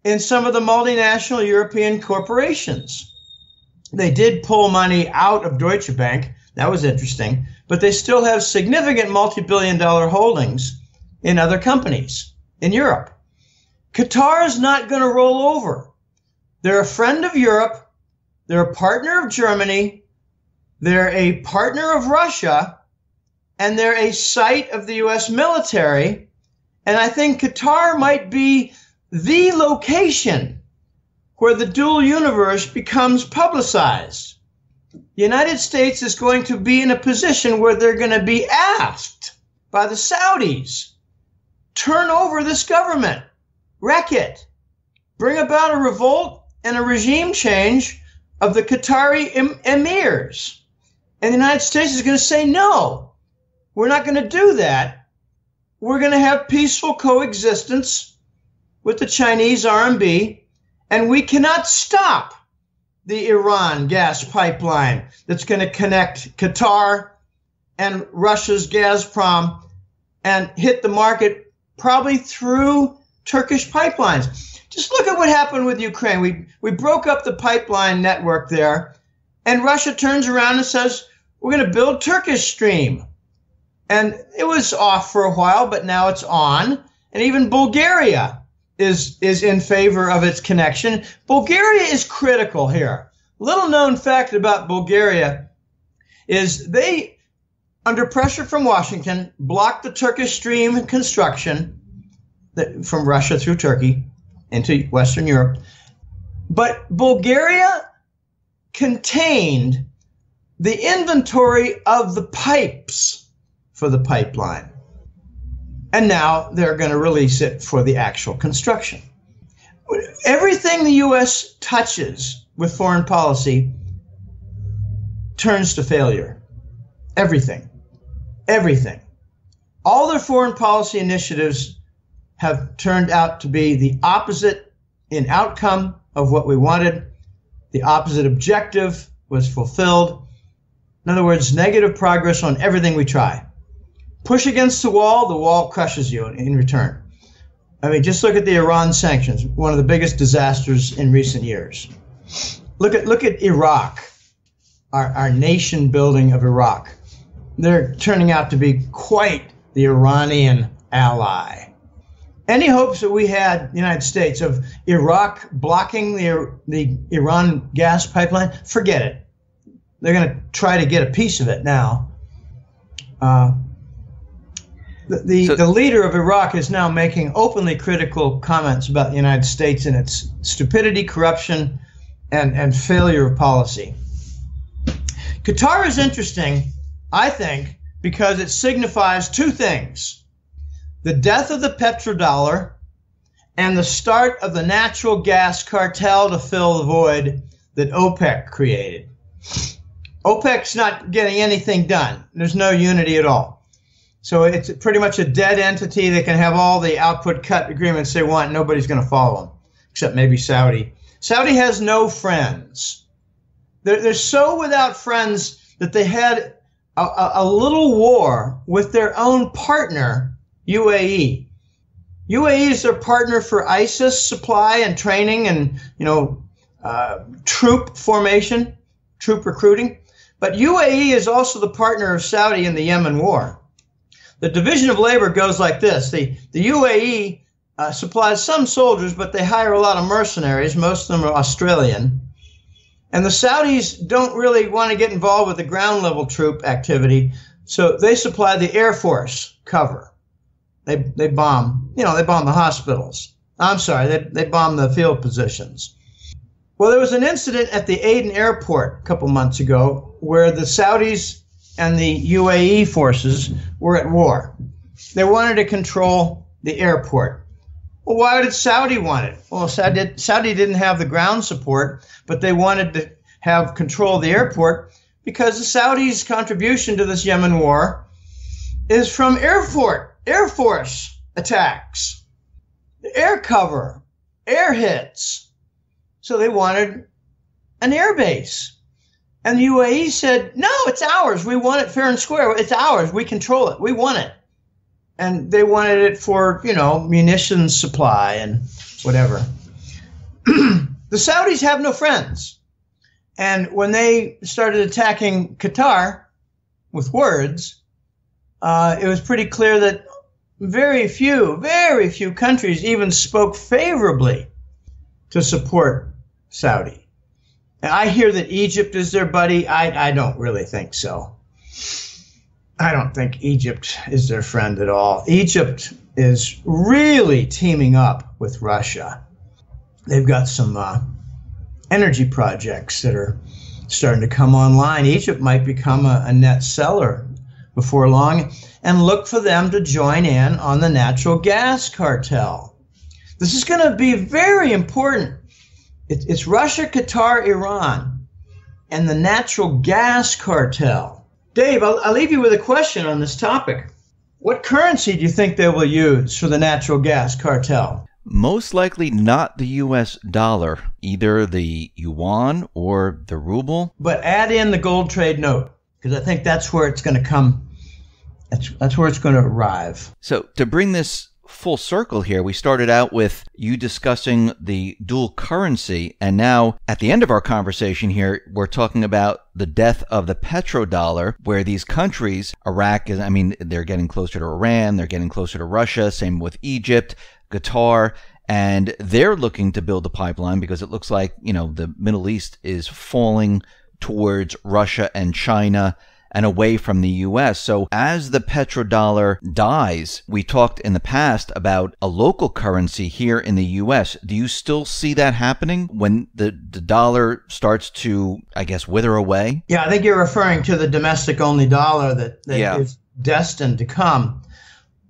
in some of the multinational European corporations. They did pull money out of Deutsche Bank. That was interesting. But they still have significant multi-billion-dollar holdings in other companies in Europe. Qatar is not going to roll over. They're a friend of Europe. They're a partner of Germany. They're a partner of Russia. And they're a site of the U.S. military. And I think Qatar might be the location where the dual universe becomes publicized. The United States is going to be in a position where they're going to be asked by the Saudis, turn over this government, wreck it, bring about a revolt and a regime change of the Qatari emirs. And the United States is going to say, no, we're not going to do that. We're going to have peaceful coexistence with the Chinese RMB, and we cannot stop the Iran gas pipeline that's going to connect Qatar and Russia's Gazprom and hit the market probably through Turkish pipelines. Just look at what happened with Ukraine. We broke up the pipeline network there, and Russia turns around and says, we're going to build Turkish Stream. And it was off for a while, but now it's on. And even Bulgaria is in favor of its connection. Bulgaria is critical here. Little known fact about Bulgaria is they, under pressure from Washington, blocked the Turkish Stream construction from Russia through Turkey into Western Europe. But Bulgaria contained the inventory of the pipes for the pipeline. And now they're going to release it for the actual construction. Everything the U.S. touches with foreign policy turns to failure. Everything. Everything. All their foreign policy initiatives have turned out to be the opposite in outcome of what we wanted. The opposite objective was fulfilled. In other words, negative progress on everything we try. Push against the wall crushes you in return. I mean, just look at the Iran sanctions, one of the biggest disasters in recent years. Look at Iraq, our nation building of Iraq. They're turning out to be quite the Iranian ally. Any hopes that we had, the United States, of Iraq blocking the Iran gas pipeline, forget it. They're going to try to get a piece of it now. The leader of Iraq is now making openly critical comments about the United States and its stupidity, corruption, and failure of policy. Qatar is interesting, I think, because it signifies two things: the death of the petrodollar and the start of the natural gas cartel to fill the void that OPEC created. OPEC's not getting anything done. There's no unity at all. So it's pretty much a dead entity. They can have all the output cut agreements they want. Nobody's going to follow them, except maybe Saudi. Saudi has no friends. They're so without friends that they had a little war with their own partner, UAE. UAE is their partner for ISIS supply and training and, troop formation, troop recruiting. But UAE is also the partner of Saudi in the Yemen war. The division of labor goes like this. The UAE supplies some soldiers, but they hire a lot of mercenaries. Most of them are Australian. And the Saudis don't really want to get involved with the ground level troop activity, so they supply the Air Force cover. They bomb, they bomb the hospitals. I'm sorry, they bomb the field positions. Well, there was an incident at the Aden airport a couple months ago where the Saudis and the UAE forces were at war. They wanted to control the airport. Well, why did Saudi want it? Well, Saudi didn't have the ground support, but they wanted to have control of the airport because the Saudis' contribution to this Yemen war is from Air Force attacks, air cover, air hits. So they wanted an air base. And the UAE said, no, it's ours. We want it fair and square. It's ours. We control it. We want it. And they wanted it for, munitions supply and whatever. The Saudis have no friends. And when they started attacking Qatar with words, it was pretty clear that very few countries even spoke favorably to support Saudi. And I hear that Egypt is their buddy. I don't really think so. I don't think Egypt is their friend at all. Egypt is really teaming up with Russia. They've got some energy projects that are starting to come online. Egypt might become a net seller before long, and look for them to join in on the natural gas cartel. This is going to be very important. It's Russia, Qatar, Iran, and the natural gas cartel. Dave, I'll leave you with a question on this topic. What currency do you think they will use for the natural gas cartel? Most likely not the U.S. dollar, either the yuan or the ruble. But add in the gold trade note, because I think that's where it's going to come. That's where it's going to arrive. So to bring this full circle here, we started out with you discussing the dual currency, and now at the end of our conversation here, we're talking about the death of the petrodollar, where these countries, Iraq is, they're getting closer to Iran, they're getting closer to Russia, same with Egypt, Qatar, and they're looking to build a pipeline because it looks like, the Middle East is falling towards Russia and China and away from the U.S. So as the petrodollar dies, we talked in the past about a local currency here in the U.S. Do you still see that happening when the dollar starts to, wither away? Yeah, I think you're referring to the domestic-only dollar that is destined to come.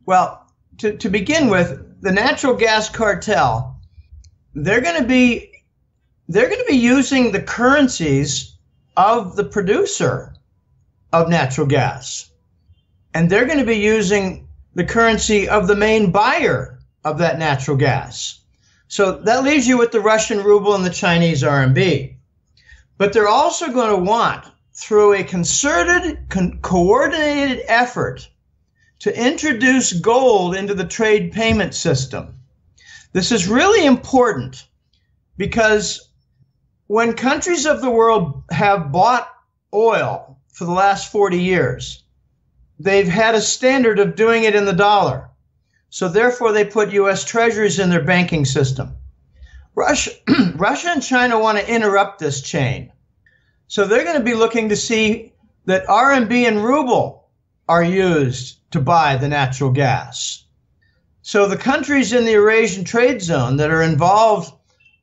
Well, to begin with, the natural gas cartel, they're going to be using the currencies of the producer of natural gas. And they're going to be using the currency of the main buyer of that natural gas. So that leaves you with the Russian ruble and the Chinese RMB. But they're also going to want, through a concerted, coordinated effort, to introduce gold into the trade payment system. This is really important because when countries of the world have bought oil for the last 40 years, they've had a standard of doing it in the dollar. So therefore, they put U.S. treasuries in their banking system. Russia and China want to interrupt this chain. So they're going to be looking to see that RMB and ruble are used to buy the natural gas. So the countries in the Eurasian trade zone that are involved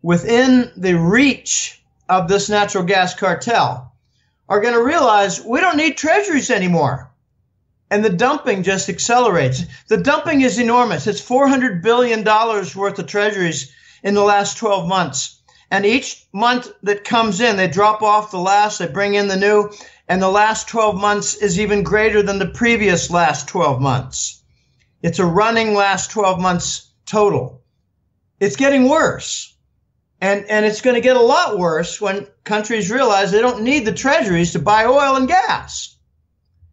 within the reach of this natural gas cartel are going to realize we don't need treasuries anymore. And the dumping just accelerates. The dumping is enormous. It's $400 billion worth of treasuries in the last 12 months. And each month that comes in, they drop off the last, they bring in the new, and the last 12 months is even greater than the previous last 12 months. It's a running last 12 months total. It's getting worse. And it's going to get a lot worse when countries realize they don't need the treasuries to buy oil and gas.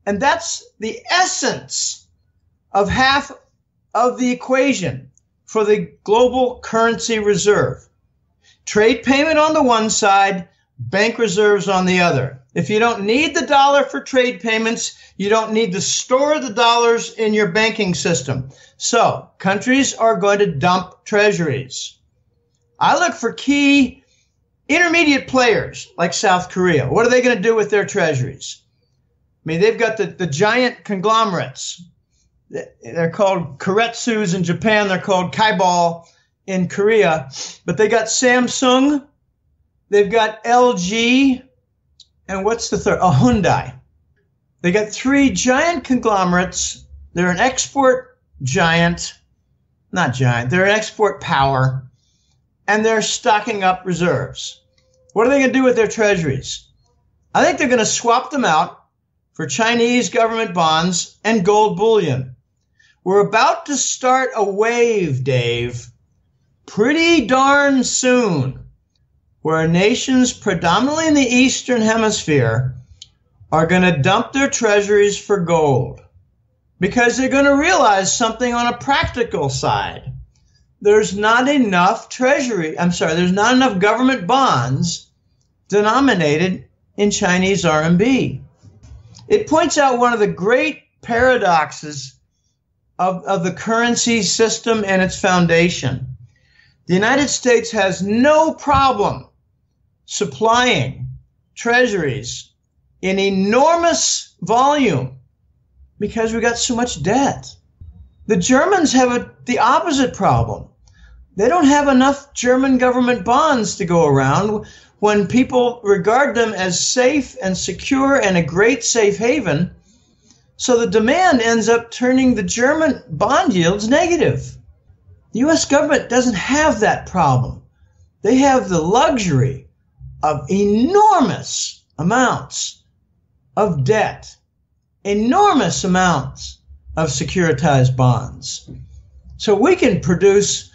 And that's the essence of half of the equation for the global currency reserve. Trade payment on the one side, bank reserves on the other. If you don't need the dollar for trade payments, you don't need to store the dollars in your banking system. So countries are going to dump treasuries. I look for key intermediate players like South Korea. What are they going to do with their treasuries? I mean, they've got the giant conglomerates. They're called Keiretsus in Japan. They're called Kaibal in Korea. But they got Samsung. They've got LG. And what's the third? Oh, Hyundai. They got three giant conglomerates. They're an export giant. Not giant. They're an export power. And they're stocking up reserves. What are they going to do with their treasuries? I think they're going to swap them out for Chinese government bonds and gold bullion. We're about to start a wave, Dave, pretty darn soon, where nations predominantly in the Eastern Hemisphere are going to dump their treasuries for gold because they're going to realize something on a practical side. There's not enough there's not enough government bonds denominated in Chinese RMB. It points out one of the great paradoxes of the currency system and its foundation. The United States has no problem supplying treasuries in enormous volume because we got so much debt. The Germans have the opposite problem. They don't have enough German government bonds to go around when people regard them as safe and secure and a great safe haven. So the demand ends up turning the German bond yields negative. The U.S. government doesn't have that problem. They have the luxury of enormous amounts of debt, enormous amounts of securitized bonds. So we can produce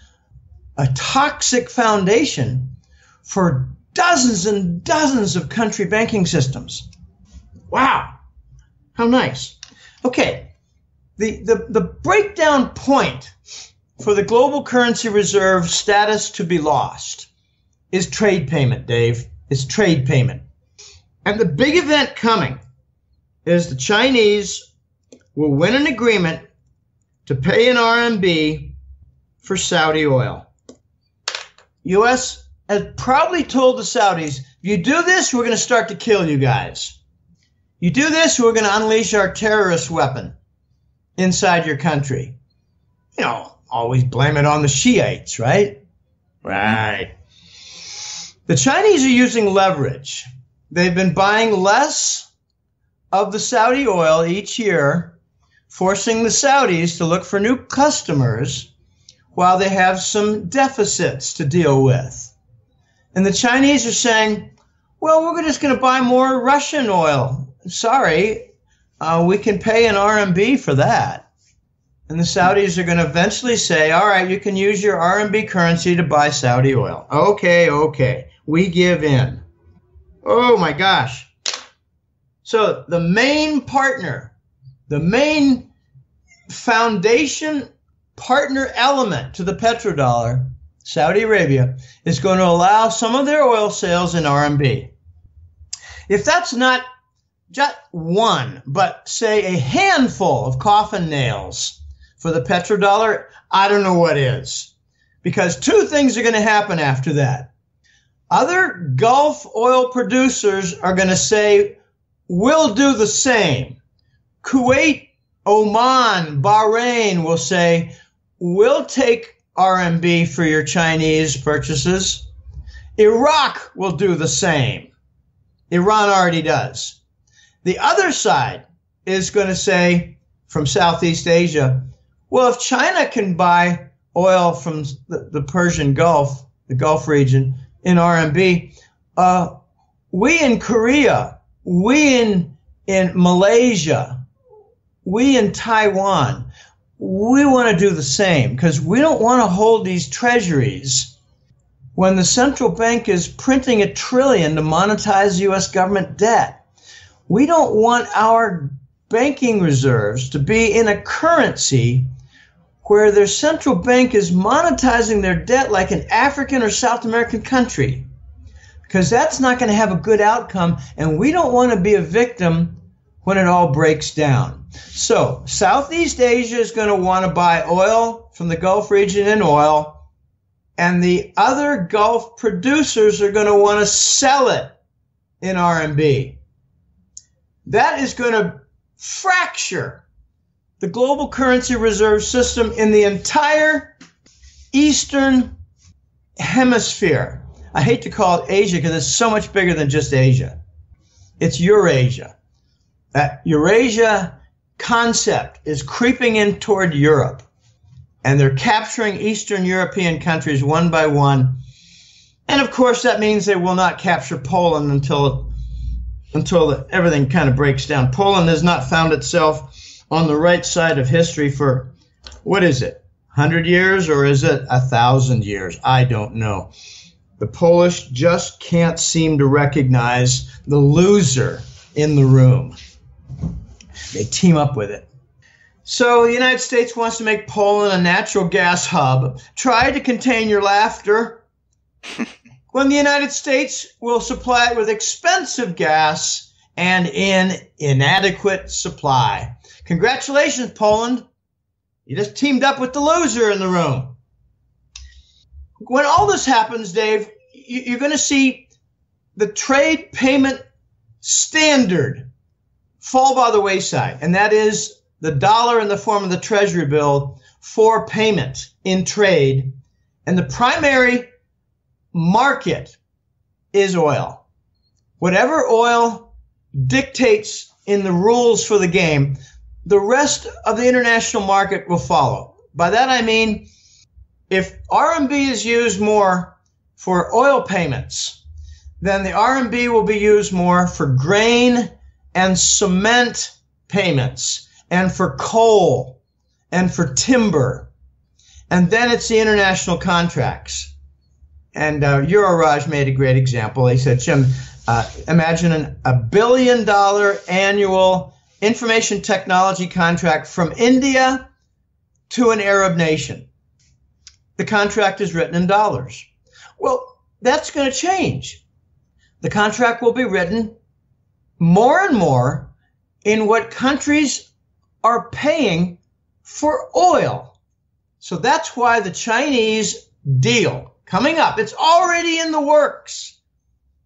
a toxic foundation for dozens and dozens of country banking systems. Wow, how nice. Okay, the breakdown point for the global currency reserve status to be lost is trade payment, Dave. It's trade payment. And the big event coming is the Chinese will win an agreement to pay in RMB for Saudi oil. U.S. has probably told the Saudis, if you do this, we're going to start to kill you guys. You do this, we're going to unleash our terrorist weapon inside your country. You know, always blame it on the Shiites, right? Right. The Chinese are using leverage. They've been buying less of the Saudi oil each year, forcing the Saudis to look for new customers while they have some deficits to deal with. And the Chinese are saying, well, we're just going to buy more Russian oil. Sorry, we can pay in RMB for that. And the Saudis are going to eventually say, all right, you can use your RMB currency to buy Saudi oil. Okay, we give in. Oh my gosh. So the main partner, the main foundation partner element to the petrodollar, Saudi Arabia, is going to allow some of their oil sales in RMB. If that's not just one, but say a handful of coffin nails for the petrodollar, I don't know what is. Because two things are going to happen after that. Other Gulf oil producers are going to say, we'll do the same. Kuwait, Oman, Bahrain will say, we'll take RMB for your Chinese purchases. Iraq will do the same. Iran already does. The other side is going to say, from Southeast Asia, well, if China can buy oil from the Persian Gulf, the Gulf region, in RMB, we in Korea, we in Malaysia, we in Taiwan, we want to do the same because we don't want to hold these treasuries when the central bank is printing $1 trillion to monetize U.S. government debt. We don't want our banking reserves to be in a currency where their central bank is monetizing their debt like an African or South American country, because that's not going to have a good outcome, and we don't want to be a victim when it all breaks down. So Southeast Asia is going to want to buy oil from the Gulf region in oil, and the other Gulf producers are going to want to sell it in RMB. That is going to fracture the global currency reserve system in the entire Eastern Hemisphere. I hate to call it Asia because it's so much bigger than just Asia. It's Eurasia. That Eurasia concept is creeping in toward Europe, and they're capturing Eastern European countries one by one. And of course, that means they will not capture Poland until everything kind of breaks down. Poland has not found itself on the right side of history for, what is it, 100 years, or is it 1,000 years? I don't know. The Polish just can't seem to recognize the loser in the room. They team up with it. So the United States wants to make Poland a natural gas hub. Try to contain your laughter. When the United States will supply it with expensive gas and in inadequate supply. Congratulations, Poland. You just teamed up with the loser in the room. When all this happens, Dave, you're going to see the trade payment standard fall by the wayside, and that is the dollar in the form of the Treasury bill for payment in trade. And the primary market is oil. Whatever oil dictates in the rules for the game, the rest of the international market will follow. By that I mean, if RMB is used more for oil payments, then the RMB will be used more for grain and cement payments, and for coal, and for timber. And then it's the international contracts. And Euroraj made a great example. They said, Jim, imagine $1 billion annual information technology contract from India to an Arab nation. The contract is written in dollars. Well, that's going to change. The contract will be written more and more in what countries are paying for oil. So that's why the Chinese deal coming up, it's already in the works.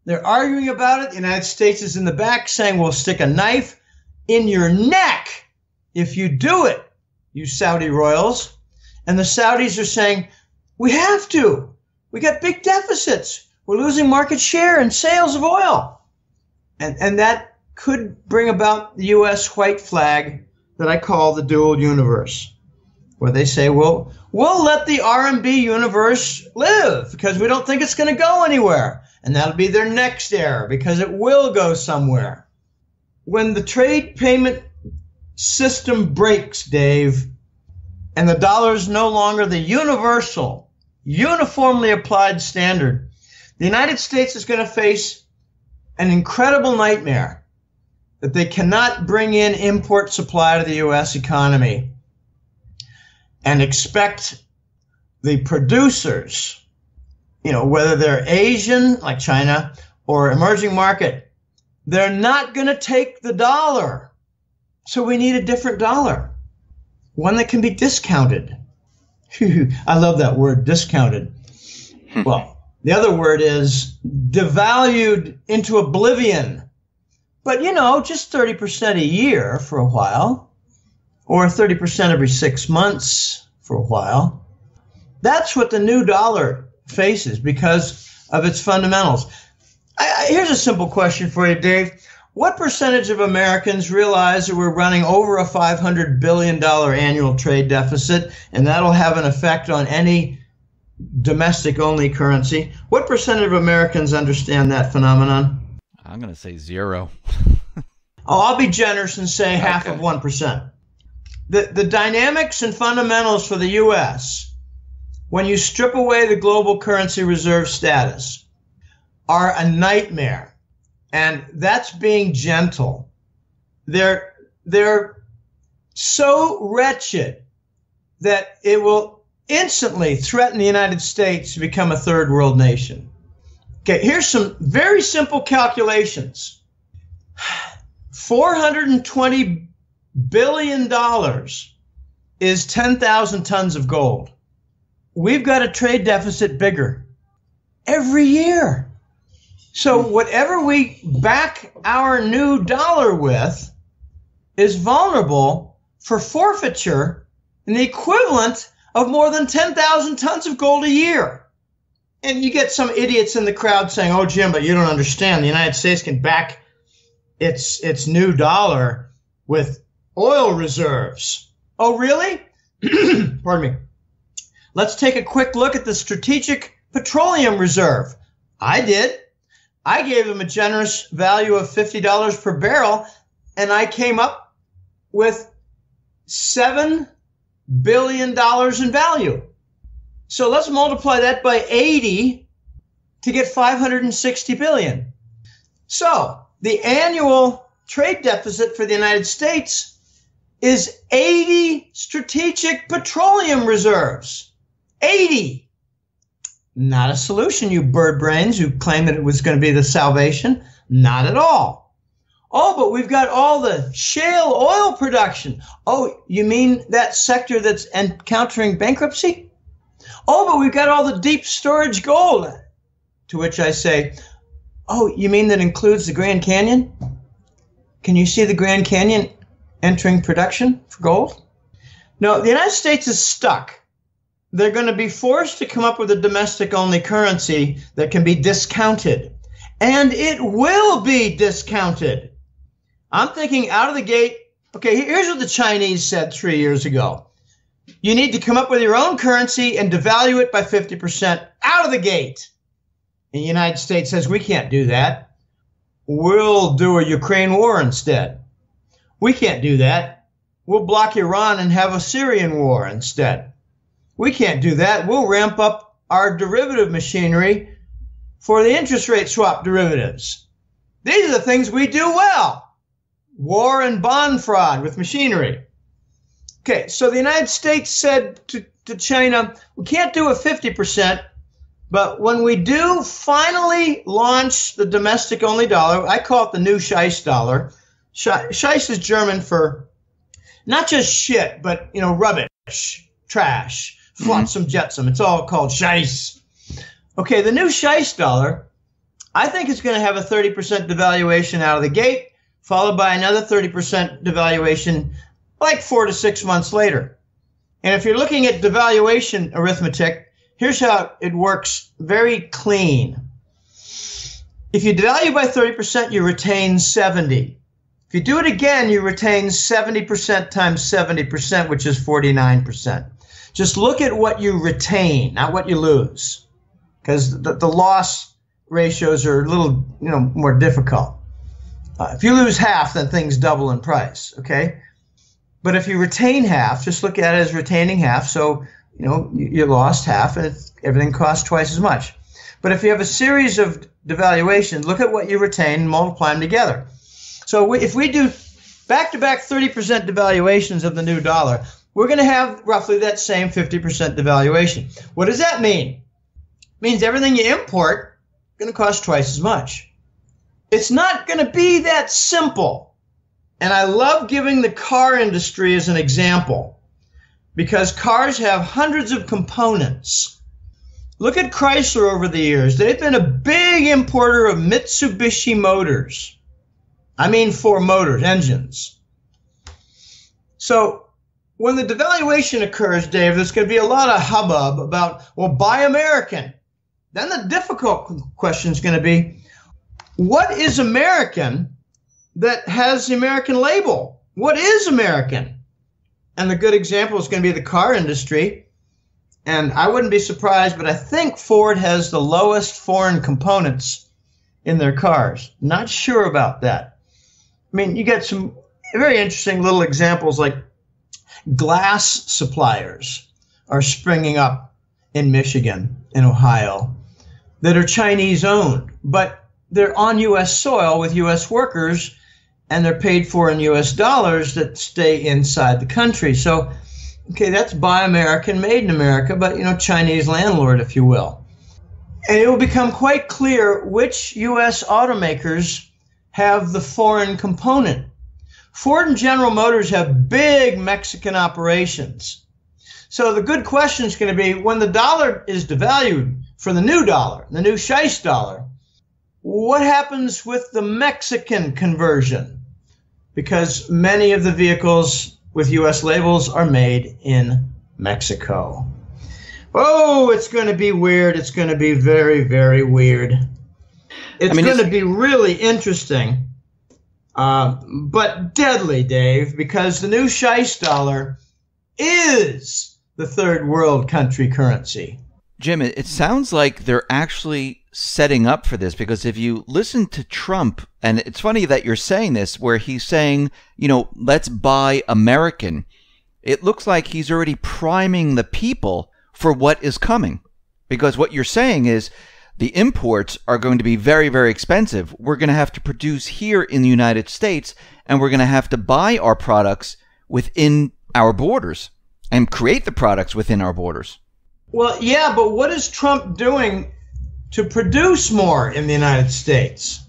They're arguing about it. The United States is in the back saying, we'll stick a knife in your neck if you do it, you Saudi royals. And the Saudis are saying, we have to. We got big deficits. We're losing market share in sales of oil. And that could bring about the U.S. white flag that I call the dual universe, where they say, well, we'll let the RMB universe live because we don't think it's going to go anywhere. And that'll be their next error because it will go somewhere. When the trade payment system breaks, Dave, and the dollar is no longer the universal, uniformly applied standard, the United States is going to face an incredible nightmare that they cannot bring in import supply to the U.S. economy and expect the producers, whether they're Asian, like China, or emerging market, they're not going to take the dollar. So we need a different dollar, one that can be discounted. I love that word, discounted. Well, the other word is devalued into oblivion, But, just 30% a year for a while, or 30% every 6 months for a while. That's what the new dollar faces because of its fundamentals. Here's a simple question for you, Dave. What percentage of Americans realize that we're running over a $500 billion annual trade deficit, and that'll have an effect on any domestic-only currency? What percentage of Americans understand that phenomenon? I'm going to say 0. I'll be generous and say half of 1%. The dynamics and fundamentals for the U.S., when you strip away the global currency reserve status, are a nightmare. And that's being gentle. They're so wretched that it will instantly threaten the United States to become a third world nation. Okay, here's some very simple calculations. $420 billion is 10,000 tons of gold. We've got a trade deficit bigger every year. So whatever we back our new dollar with is vulnerable for forfeiture in the equivalent of more than 10,000 tons of gold a year. And you get some idiots in the crowd saying, oh, Jim, but you don't understand. The United States can back its new dollar with oil reserves. Oh, really? Pardon me. Let's take a quick look at the Strategic Petroleum Reserve. I did. I gave them a generous value of $50 per barrel, and I came up with $7 billion in value. So let's multiply that by 80 to get 560 billion. So the annual trade deficit for the United States is 80 strategic petroleum reserves. 80. Not a solution, you bird brains who claim that it was going to be the salvation. Not at all. Oh, but we've got all the shale oil production. Oh, you mean that sector that's encountering bankruptcy? Oh, but we've got all the deep storage gold. To which I say, oh, you mean that includes the Grand Canyon? Can you see the Grand Canyon entering production for gold? No, the United States is stuck. They're going to be forced to come up with a domestic-only currency that can be discounted. And it will be discounted. I'm thinking out of the gate, okay, here's what the Chinese said 3 years ago. You need to come up with your own currency and devalue it by 50% out of the gate. And the United States says, we can't do that. We'll do a Ukraine war instead. We can't do that. We'll block Iran and have a Syrian war instead. We can't do that. We'll ramp up our derivative machinery for the interest rate swap derivatives. These are the things we do well. War and bond fraud with machinery. Okay, so the United States said to China, we can't do a 50%, but when we do finally launch the domestic-only dollar, I call it the new Scheiss dollar. Scheiss is German for not just shit, but, rubbish, trash. Flotsam jetsam. It's all called Scheiss. Okay, the new Scheiss dollar, I think it's going to have a 30% devaluation out of the gate, followed by another 30% devaluation like 4 to 6 months later. And if you're looking at devaluation arithmetic, here's how it works very clean. If you devalue by 30%, you retain 70. If you do it again, you retain 70% times 70%, which is 49%. Just look at what you retain, not what you lose, because the loss ratios are a little, more difficult. If you lose half, then things double in price, okay? But if you retain half, just look at it as retaining half. So, you lost half, and everything costs twice as much. But if you have a series of devaluations, look at what you retain and multiply them together. So if we do back-to-back 30% devaluations of the new dollar, we're going to have roughly that same 50% devaluation. What does that mean? It means everything you import is going to cost twice as much. It's not going to be that simple. And I love giving the car industry as an example because cars have hundreds of components. Look at Chrysler over the years. They've been a big importer of Mitsubishi motors. I mean for motors, engines. So when the devaluation occurs, Dave, there's going to be a lot of hubbub about, well, buy American. Then the difficult question is going to be, what is American that has the American label? What is American? And the good example is going to be the car industry. And I wouldn't be surprised, but I think Ford has the lowest foreign components in their cars. Not sure about that. I mean, you get some very interesting little examples, like glass suppliers are springing up in Michigan, in Ohio, that are Chinese owned, but they're on U.S. soil with U.S. workers, and they're paid for in U.S. dollars that stay inside the country. So, okay, that's buy American, made in America, but, Chinese landlord, if you will. And it will become quite clear which U.S. automakers have the foreign component. Ford and General Motors have big Mexican operations. So the good question is going to be, when the dollar is devalued for the new dollar, the new Scheist dollar, what happens with the Mexican conversion? Because many of the vehicles with U.S. labels are made in Mexico. Oh, it's going to be weird. It's going to be very, very weird. It's going to be really interesting, but deadly, Dave, because the new Scheist dollar is the third world country currency. Jim, it sounds like they're actually setting up for this, because if you listen to Trump, and it's funny that you're saying this, where he's saying, let's buy American. It looks like he's already priming the people for what is coming, because what you're saying is the imports are going to be very, very expensive. We're going to have to produce here in the United States, and we're going to have to buy our products within our borders and create the products within our borders. Well, yeah, but what is Trump doing to produce more in the United States?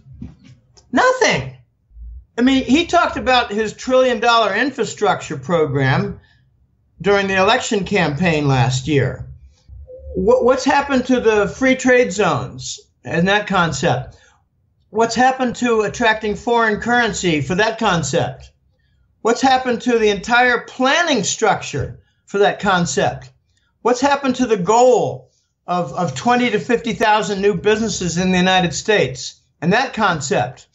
Nothing. I mean, he talked about his $1 trillion infrastructure program during the election campaign last year. What's happened to the free trade zones and that concept? What's happened to attracting foreign currency for that concept? What's happened to the entire planning structure for that concept? What's happened to the goal of 20 to 50,000 new businesses in the United States and that concept?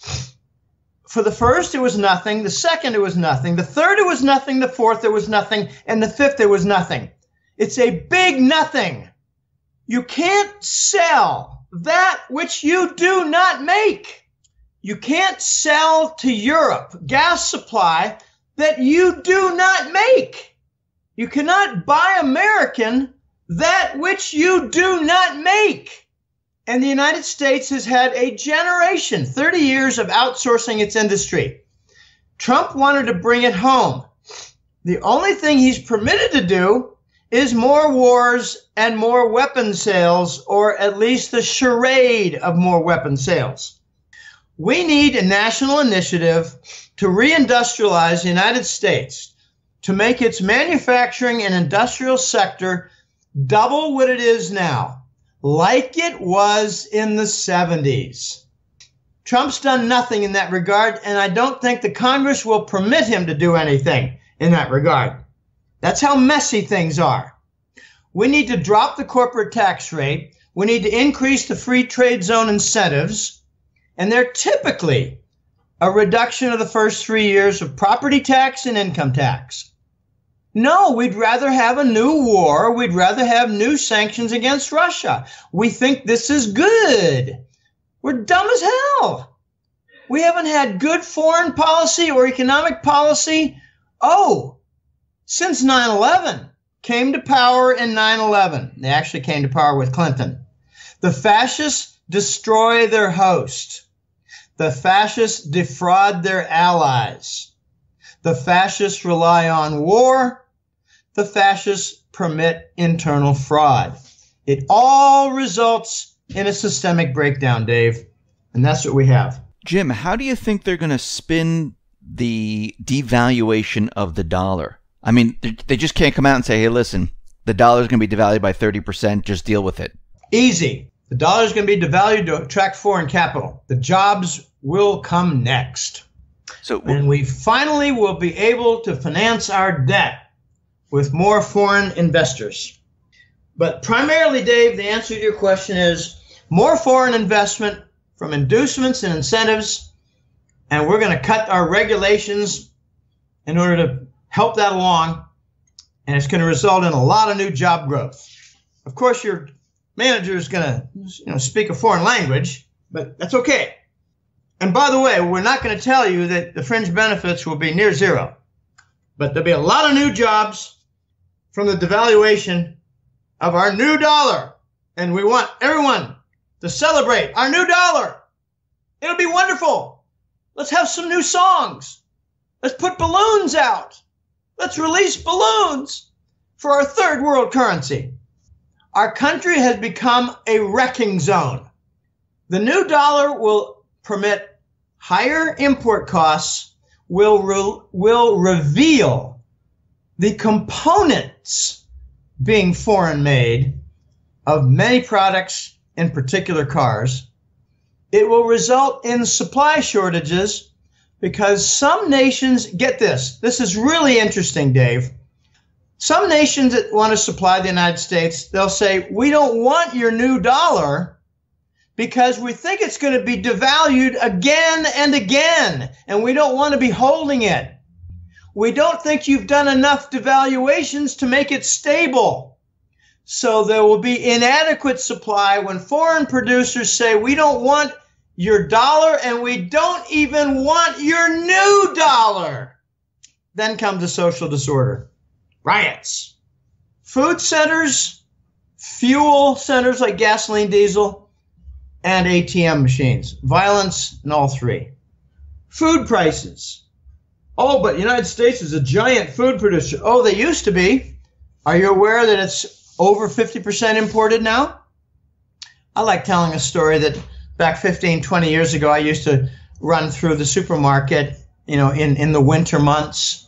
For the first, it was nothing. The second, it was nothing. The third, it was nothing. The fourth, it was nothing. And the fifth, it was nothing. It's a big nothing. You can't sell that which you do not make. You can't sell to Europe gas supply that you do not make. You cannot buy American that which you do not make. And the United States has had a generation, 30 years of outsourcing its industry. Trump wanted to bring it home. The only thing he's permitted to do is more wars and more weapon sales, or at least the charade of more weapon sales. We need a national initiative to reindustrialize the United States, to make its manufacturing and industrial sector double what it is now, like it was in the 70s. Trump's done nothing in that regard, and I don't think the Congress will permit him to do anything in that regard. That's how messy things are. We need to drop the corporate tax rate. We need to increase the free trade zone incentives, and they're typically a reduction of the first 3 years of property tax and income tax. No, we'd rather have a new war. We'd rather have new sanctions against Russia. We think this is good. We're dumb as hell. We haven't had good foreign policy or economic policy, since 9/11. Came to power in 9/11. They actually came to power with Clinton. The fascists destroy their host. The fascists defraud their allies. The fascists rely on war. The fascists permit internal fraud. It all results in a systemic breakdown, Dave. And that's what we have. Jim, how do you think they're going to spin the devaluation of the dollar? I mean, they just can't come out and say, hey, listen, the dollar is going to be devalued by 30%. Just deal with it. Easy. The dollar is going to be devalued to attract foreign capital. The jobs will come next. And we finally will be able to finance our debt with more foreign investors. But primarily, Dave, the answer to your question is more foreign investment from inducements and incentives, and we're going to cut our regulations in order to help that along, and it's going to result in a lot of new job growth. Of course, your manager is going to speak a foreign language, but that's okay. And by the way, we're not going to tell you that the fringe benefits will be near zero, but there'll be a lot of new jobs from the devaluation of our new dollar. And we want everyone to celebrate our new dollar. It'll be wonderful. Let's have some new songs. Let's put balloons out. Let's release balloons for our third world currency. Our country has become a wrecking zone. The new dollar will permit higher import costs, will reveal the components being foreign made of many products, in particular cars. It will result in supply shortages because some nations, get this is really interesting, Dave. Some nations that want to supply the United States, they'll say, we don't want your new dollar because we think it's going to be devalued again and again, and we don't want to be holding it. We don't think you've done enough devaluations to make it stable. So there will be inadequate supply when foreign producers say, we don't want your dollar and we don't even want your new dollar. Then comes the social disorder. Riots. Food centers, fuel centers like gasoline, diesel, and ATM machines. Violence in all three. Food prices. Oh, but the United States is a giant food producer. Oh, they used to be. Are you aware that it's over 50% imported now? I like telling a story that back 15, 20 years ago, I used to run through the supermarket, in the winter months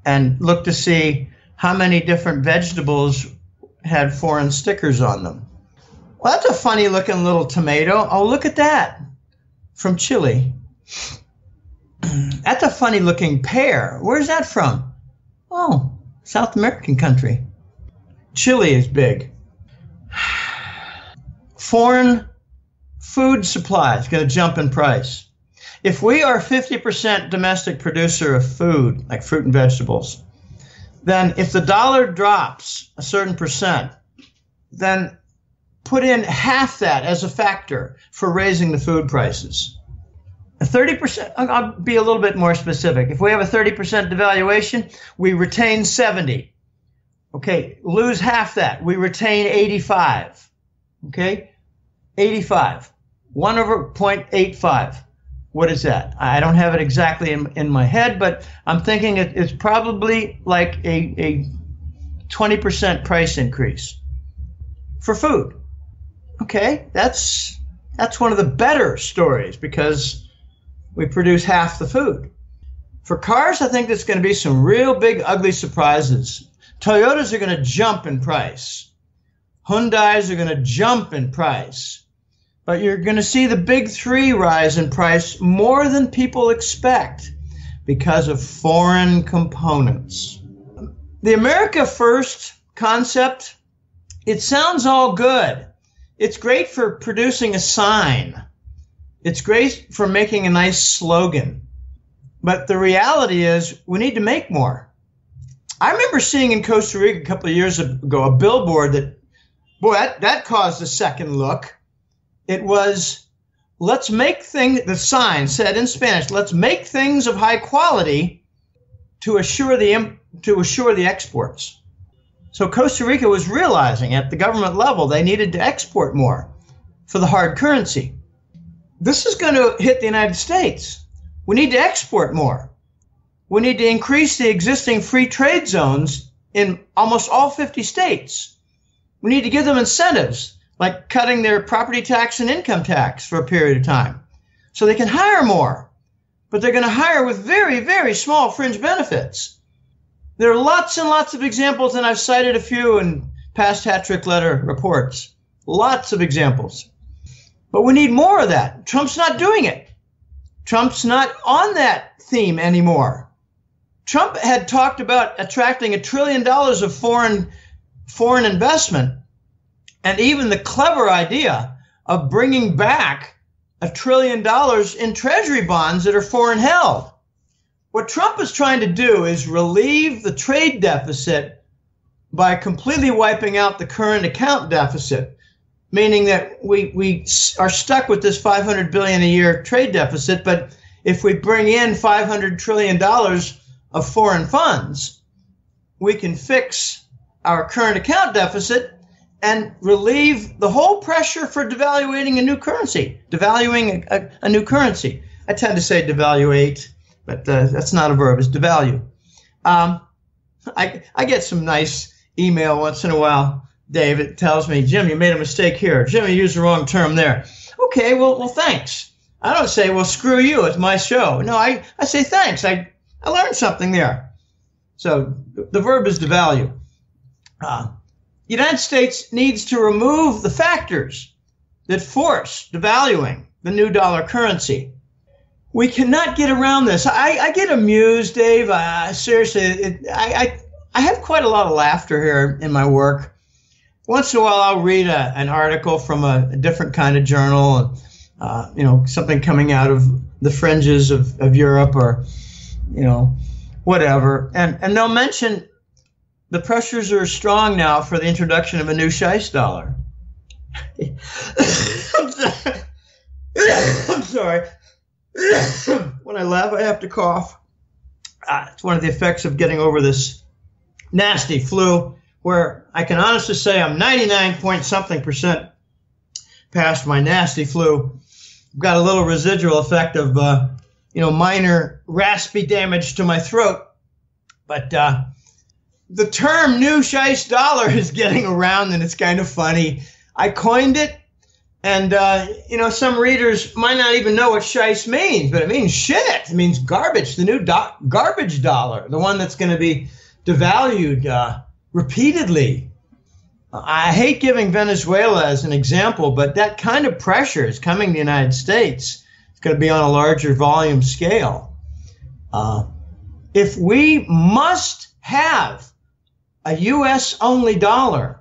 and look to see how many different vegetables had foreign stickers on them. Well, that's a funny looking little tomato. Oh, look at that. From Chile. That's a funny looking pear. Where's that from? Oh, South American country. Chile is big. Foreign food supply is going to jump in price. If we are 50% domestic producer of food, like fruit and vegetables, then if the dollar drops a certain percent, then put in half that as a factor for raising the food prices. A 30%, I'll be a little bit more specific. If we have a 30% devaluation, we retain 70. Okay, lose half that. We retain 85. Okay, 85. 1 over 0.85. What is that? I don't have it exactly in my head, but I'm thinking it's probably like a 20% price increase for food. Okay, that's one of the better stories because we produce half the food. For cars, I think there's going to be some real big, ugly surprises. Toyotas are going to jump in price. Hyundais are going to jump in price. But you're going to see the big three rise in price more than people expect because of foreign components. The America First concept, it sounds all good. It's great for producing a sign. It's great for making a nice slogan. But the reality is we need to make more. I remember seeing in Costa Rica a couple of years ago a billboard that caused a second look. It was, let's make things, the sign said in Spanish, let's make things of high quality to assure the exports. So Costa Rica was realizing at the government level they needed to export more for the hard currency. This is going to hit the United States. We need to export more. We need to increase the existing free trade zones in almost all 50 states. We need to give them incentives, like cutting their property tax and income tax for a period of time so they can hire more. But they're going to hire with very, very small fringe benefits. There are lots and lots of examples, and I've cited a few in past hat trick letter reports. Lots of examples. But we need more of that. Trump's not doing it. Trump's not on that theme anymore. Trump had talked about attracting $1 trillion of foreign investment, and even the clever idea of bringing back $1 trillion in treasury bonds that are foreign held. What Trump is trying to do is relieve the trade deficit by completely wiping out the current account deficit, meaning that we are stuck with this $500 billion a year trade deficit. But if we bring in $500 trillion of foreign funds, we can fix our current account deficit and relieve the whole pressure for devaluing a new currency. Devaluing a new currency. I tend to say devaluate, but that's not a verb. It's devalue. I get some nice email once in a while. Dave, it tells me, Jim, you made a mistake here. Jim, you used the wrong term there. Okay, well, thanks. I don't say, well, screw you. It's my show. No, I say thanks. I learned something there. So the verb is devalue. The United States needs to remove the factors that force devaluing the new dollar currency. We cannot get around this. I get amused, Dave. Seriously, I have quite a lot of laughter here in my work. Once in a while, I'll read an article from a different kind of journal, something coming out of the fringes of Europe or, whatever. And they'll mention the pressures are strong now for the introduction of a new Scheist dollar. I'm sorry. When I laugh, I have to cough. It's one of the effects of getting over this nasty flu, where I can honestly say I'm 99-point-something% past my nasty flu. I've got a little residual effect of, minor raspy damage to my throat. But the term new Scheist dollar is getting around, and it's kind of funny. I coined it, and, some readers might not even know what Scheist means, but it means shit. It means garbage, the new garbage dollar, the one that's going to be devalued repeatedly. I hate giving Venezuela as an example, but that kind of pressure is coming to the United States. It's going to be on a larger volume scale. If we must have a U.S.-only dollar,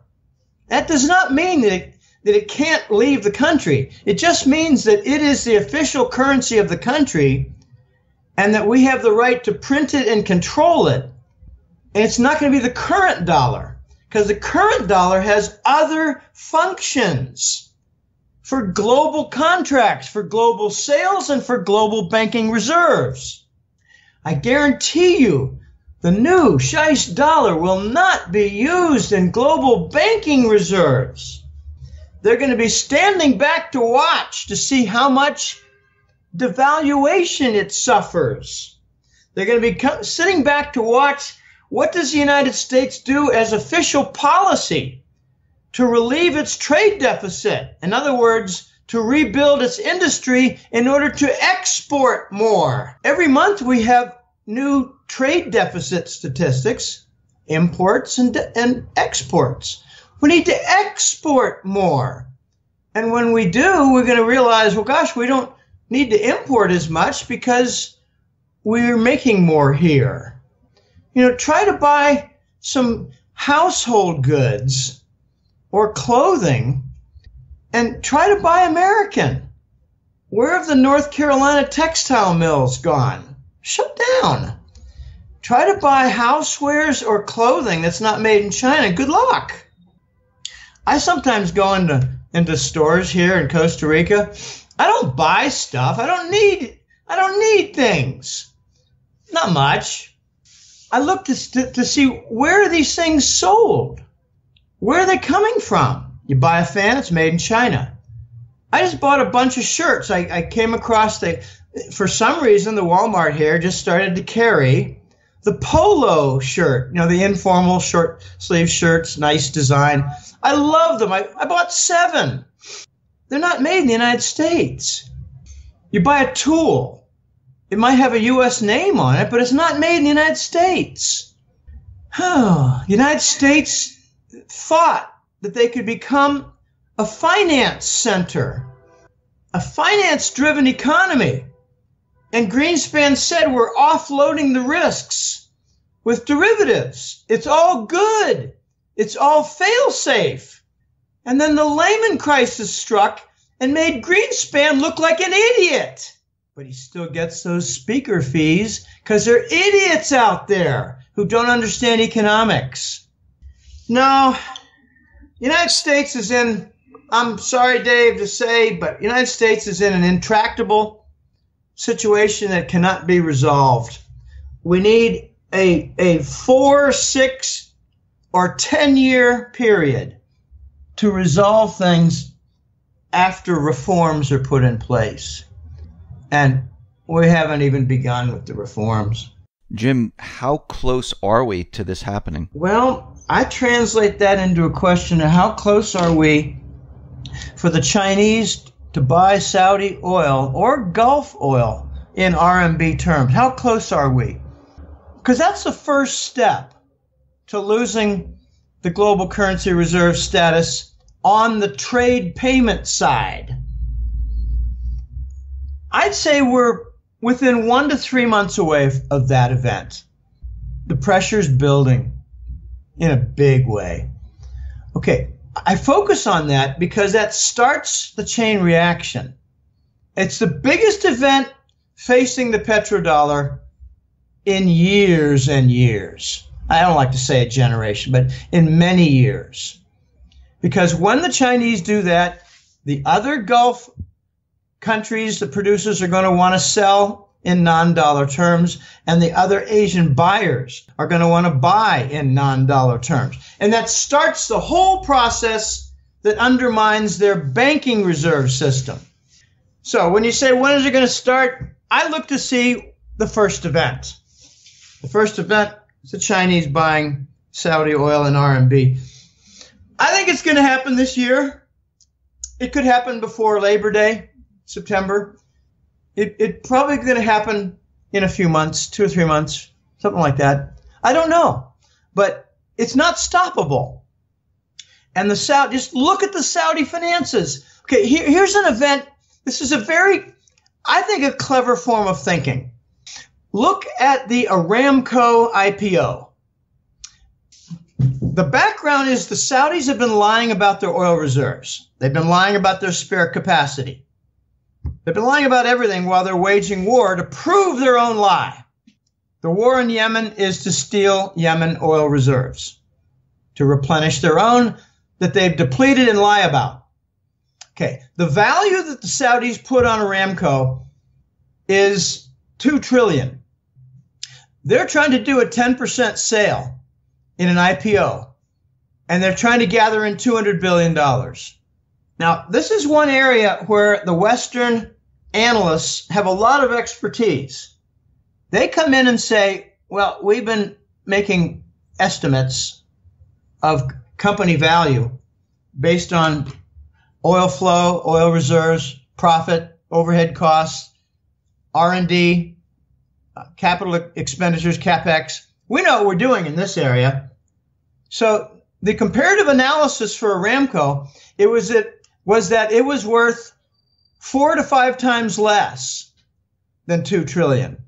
that does not mean that it can't leave the country. It just means that it is the official currency of the country and that we have the right to print it and control it. And it's not going to be the current dollar, because the current dollar has other functions for global contracts, for global sales, and for global banking reserves. I guarantee you the new Scheist dollar will not be used in global banking reserves. They're going to be standing back to watch to see how much devaluation it suffers. They're going to be sitting back to watch what does the United States do as official policy to relieve its trade deficit. In other words, to rebuild its industry in order to export more. Every month we have new trade deficit statistics, imports and exports. We need to export more. And when we do, we're going to realize, well, gosh, we don't need to import as much because we're making more here. Try to buy some household goods or clothing and try to buy American. Where have the North Carolina textile mills gone? Shut down. Try to buy housewares or clothing that's not made in China. Good luck. I sometimes go into stores here in Costa Rica. I don't buy stuff. I don't need things. Not much. I look to see where are these things sold? Where are they coming from? You buy a fan, it's made in China. I just bought a bunch of shirts. I came across for some reason, the Walmart here just started to carry the polo shirt, the informal short sleeve shirts, nice design. I love them. I bought 7. They're not made in the United States. You buy a tool. It might have a U.S. name on it, but it's not made in the United States. The United States thought that they could become a finance center, a finance-driven economy. And Greenspan said we're offloading the risks with derivatives. It's all good. It's all fail-safe. And then the Lehman crisis struck and made Greenspan look like an idiot. But he still gets those speaker fees because there are idiots out there who don't understand economics. No, the United States is in, I'm sorry, Dave, to say, but the United States is in an intractable situation that cannot be resolved. We need a 4, 6, or 10-year period to resolve things after reforms are put in place. And we haven't even begun with the reforms. Jim, how close are we to this happening? Well, I translate that into a question of how close are we for the Chinese to buy Saudi oil or Gulf oil in RMB terms. How close are we? Because that's the first step to losing the global currency reserve status on the trade payment side. I'd say we're within 1 to 3 months away of that event. The pressure's building in a big way. Okay, I focus on that because that starts the chain reaction. It's the biggest event facing the petrodollar in years and years. I don't like to say a generation, but in many years. Because when the Chinese do that, the other Gulf countries, the producers, are going to want to sell in non-dollar terms, and the other Asian buyers are going to want to buy in non-dollar terms. And that starts the whole process that undermines their banking reserve system. So when you say, when is it going to start? I look to see the first event. The first event is the Chinese buying Saudi oil in RMB. I think it's going to happen this year. It could happen before Labor Day, September. It probably going to happen in a few months, 2 or 3 months, something like that. I don't know, but it's not stoppable. And the Saudi, just look at the Saudi finances. Okay, here's an event. This is a very, I think, a clever form of thinking. Look at the Aramco IPO. The background is the Saudis have been lying about their oil reserves. They've been lying about their spare capacity. They've been lying about everything while they're waging war to prove their own lie. The war in Yemen is to steal Yemen oil reserves, to replenish their own that they've depleted and lie about. Okay, the value that the Saudis put on Aramco is $2 trillion. They're trying to do a 10% sale in an IPO, and they're trying to gather in $200 billion. Now, this is one area where the Western analysts have a lot of expertise. They come in and say, well, we've been making estimates of company value based on oil flow, oil reserves, profit, overhead costs, R&D, capital expenditures, CapEx. We know what we're doing in this area. So the comparative analysis for Aramco, was that it was worth 4 to 5 times less than $2 trillion.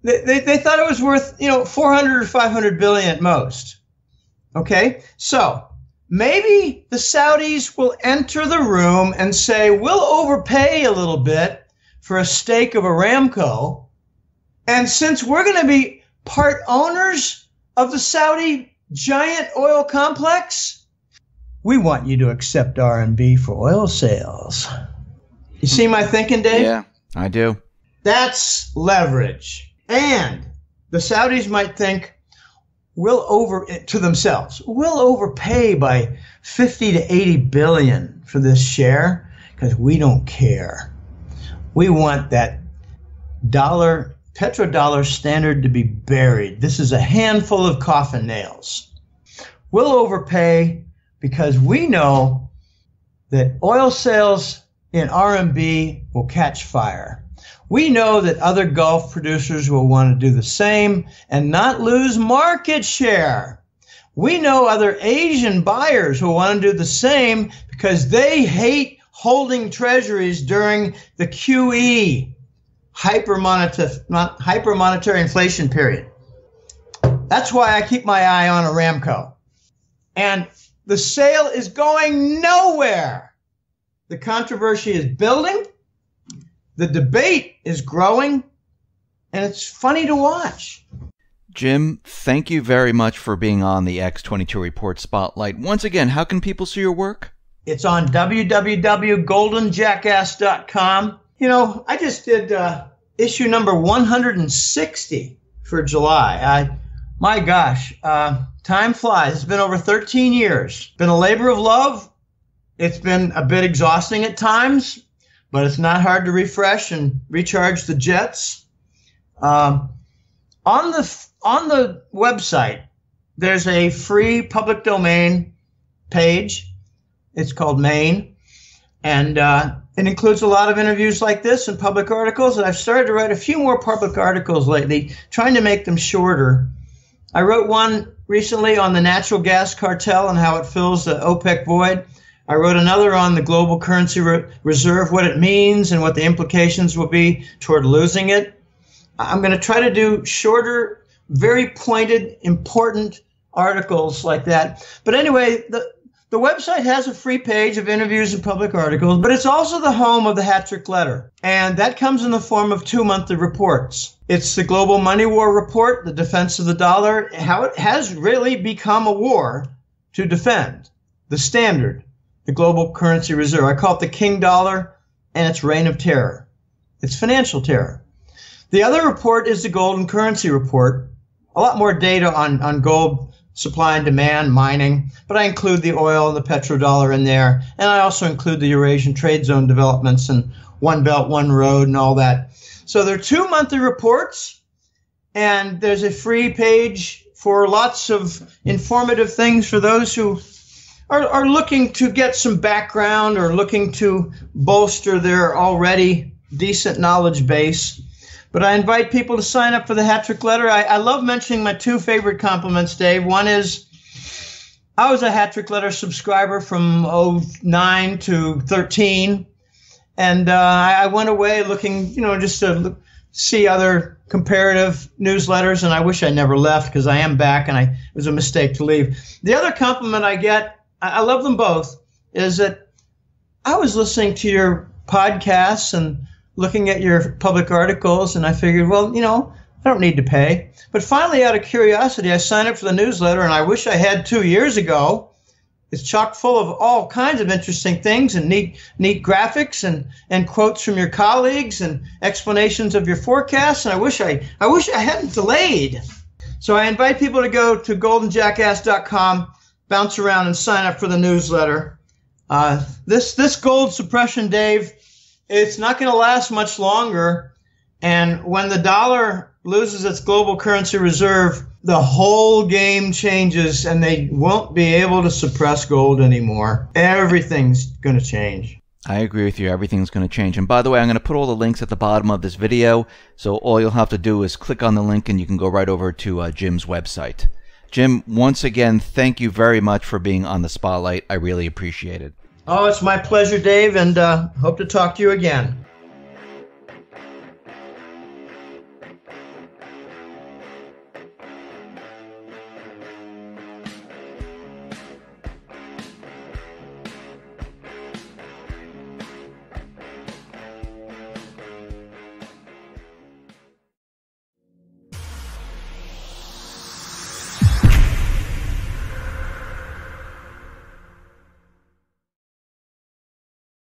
they thought it was worth, 400 or 500 billion at most. Okay, so maybe the Saudis will enter the room and say, we'll overpay a little bit for a stake of Aramco. And since we're going to be part owners of the Saudi giant oil complex, we want you to accept RMB for oil sales. You see my thinking, Dave? Yeah, I do. That's leverage. And the Saudis might think, we'll overpay by 50 to 80 billion for this share because we don't care. We want that petrodollar standard to be buried. This is a handful of coffin nails. We'll overpay because we know that oil sales in RMB will catch fire. We know that other Gulf producers will want to do the same and not lose market share. We know other Asian buyers will want to do the same because they hate holding treasuries during the QE hypermonetary inflation period. That's why I keep my eye on Aramco. And the sale is going nowhere. The controversy is building. The debate is growing. And it's funny to watch. Jim, thank you very much for being on the X22 Report Spotlight. Once again, how can people see your work? It's on www.goldenjackass.com. You know, I just did issue number 160 for July. My gosh, time flies. It's been over 13 years. Been a labor of love. It's been a bit exhausting at times, but it's not hard to refresh and recharge the jets. On the website, there's a free public domain page. It's called Maine, and it includes a lot of interviews like this and public articles. And I've started to write a few more public articles lately, trying to make them shorter. I wrote one recently on the natural gas cartel and how it fills the OPEC void. I wrote another on the global currency reserve, what it means and what the implications will be toward losing it. I'm going to try to do shorter, very pointed, important articles like that. But anyway, the website has a free page of interviews and public articles, but it's also the home of the Hat-Trick Letter. And that comes in the form of 2 monthly reports. It's the Global Money War Report, the defense of the dollar, how it has really become a war to defend the standard, the global currency reserve. I call it the King Dollar and its reign of terror. It's financial terror. The other report is the Golden Currency Report, a lot more data on gold supply and demand, mining, but I include the oil and the petrodollar in there, and I also include the Eurasian Trade Zone developments and One Belt, One Road and all that. So there are 2 monthly reports, and there's a free page for lots of informative things for those who are looking to get some background or looking to bolster their already decent knowledge base. But I invite people to sign up for the Hat-Trick Letter. I love mentioning my 2 favorite compliments, Dave. One is I was a Hat-Trick Letter subscriber from 09 to 13. And I went away looking, just to see other comparative newsletters. And I wish I never left because I am back and it was a mistake to leave. The other compliment I get, I love them both, is that I was listening to your podcasts and looking at your public articles, and I figured, well, I don't need to pay. But finally, out of curiosity, I signed up for the newsletter, and I wish I had 2 years ago. It's chock full of all kinds of interesting things and neat graphics and quotes from your colleagues and explanations of your forecasts, and I wish I hadn't delayed. So I invite people to go to goldenjackass.com, bounce around, and sign up for the newsletter. This gold suppression, Dave, it's not going to last much longer. And when the dollar loses its global currency reserve, the whole game changes and they won't be able to suppress gold anymore. Everything's going to change. I agree with you. Everything's going to change. And by the way, I'm going to put all the links at the bottom of this video. So all you'll have to do is click on the link and you can go right over to Jim's website. Jim, once again, thank you very much for being on the Spotlight. I really appreciate it. Oh, it's my pleasure, Dave, and hope to talk to you again.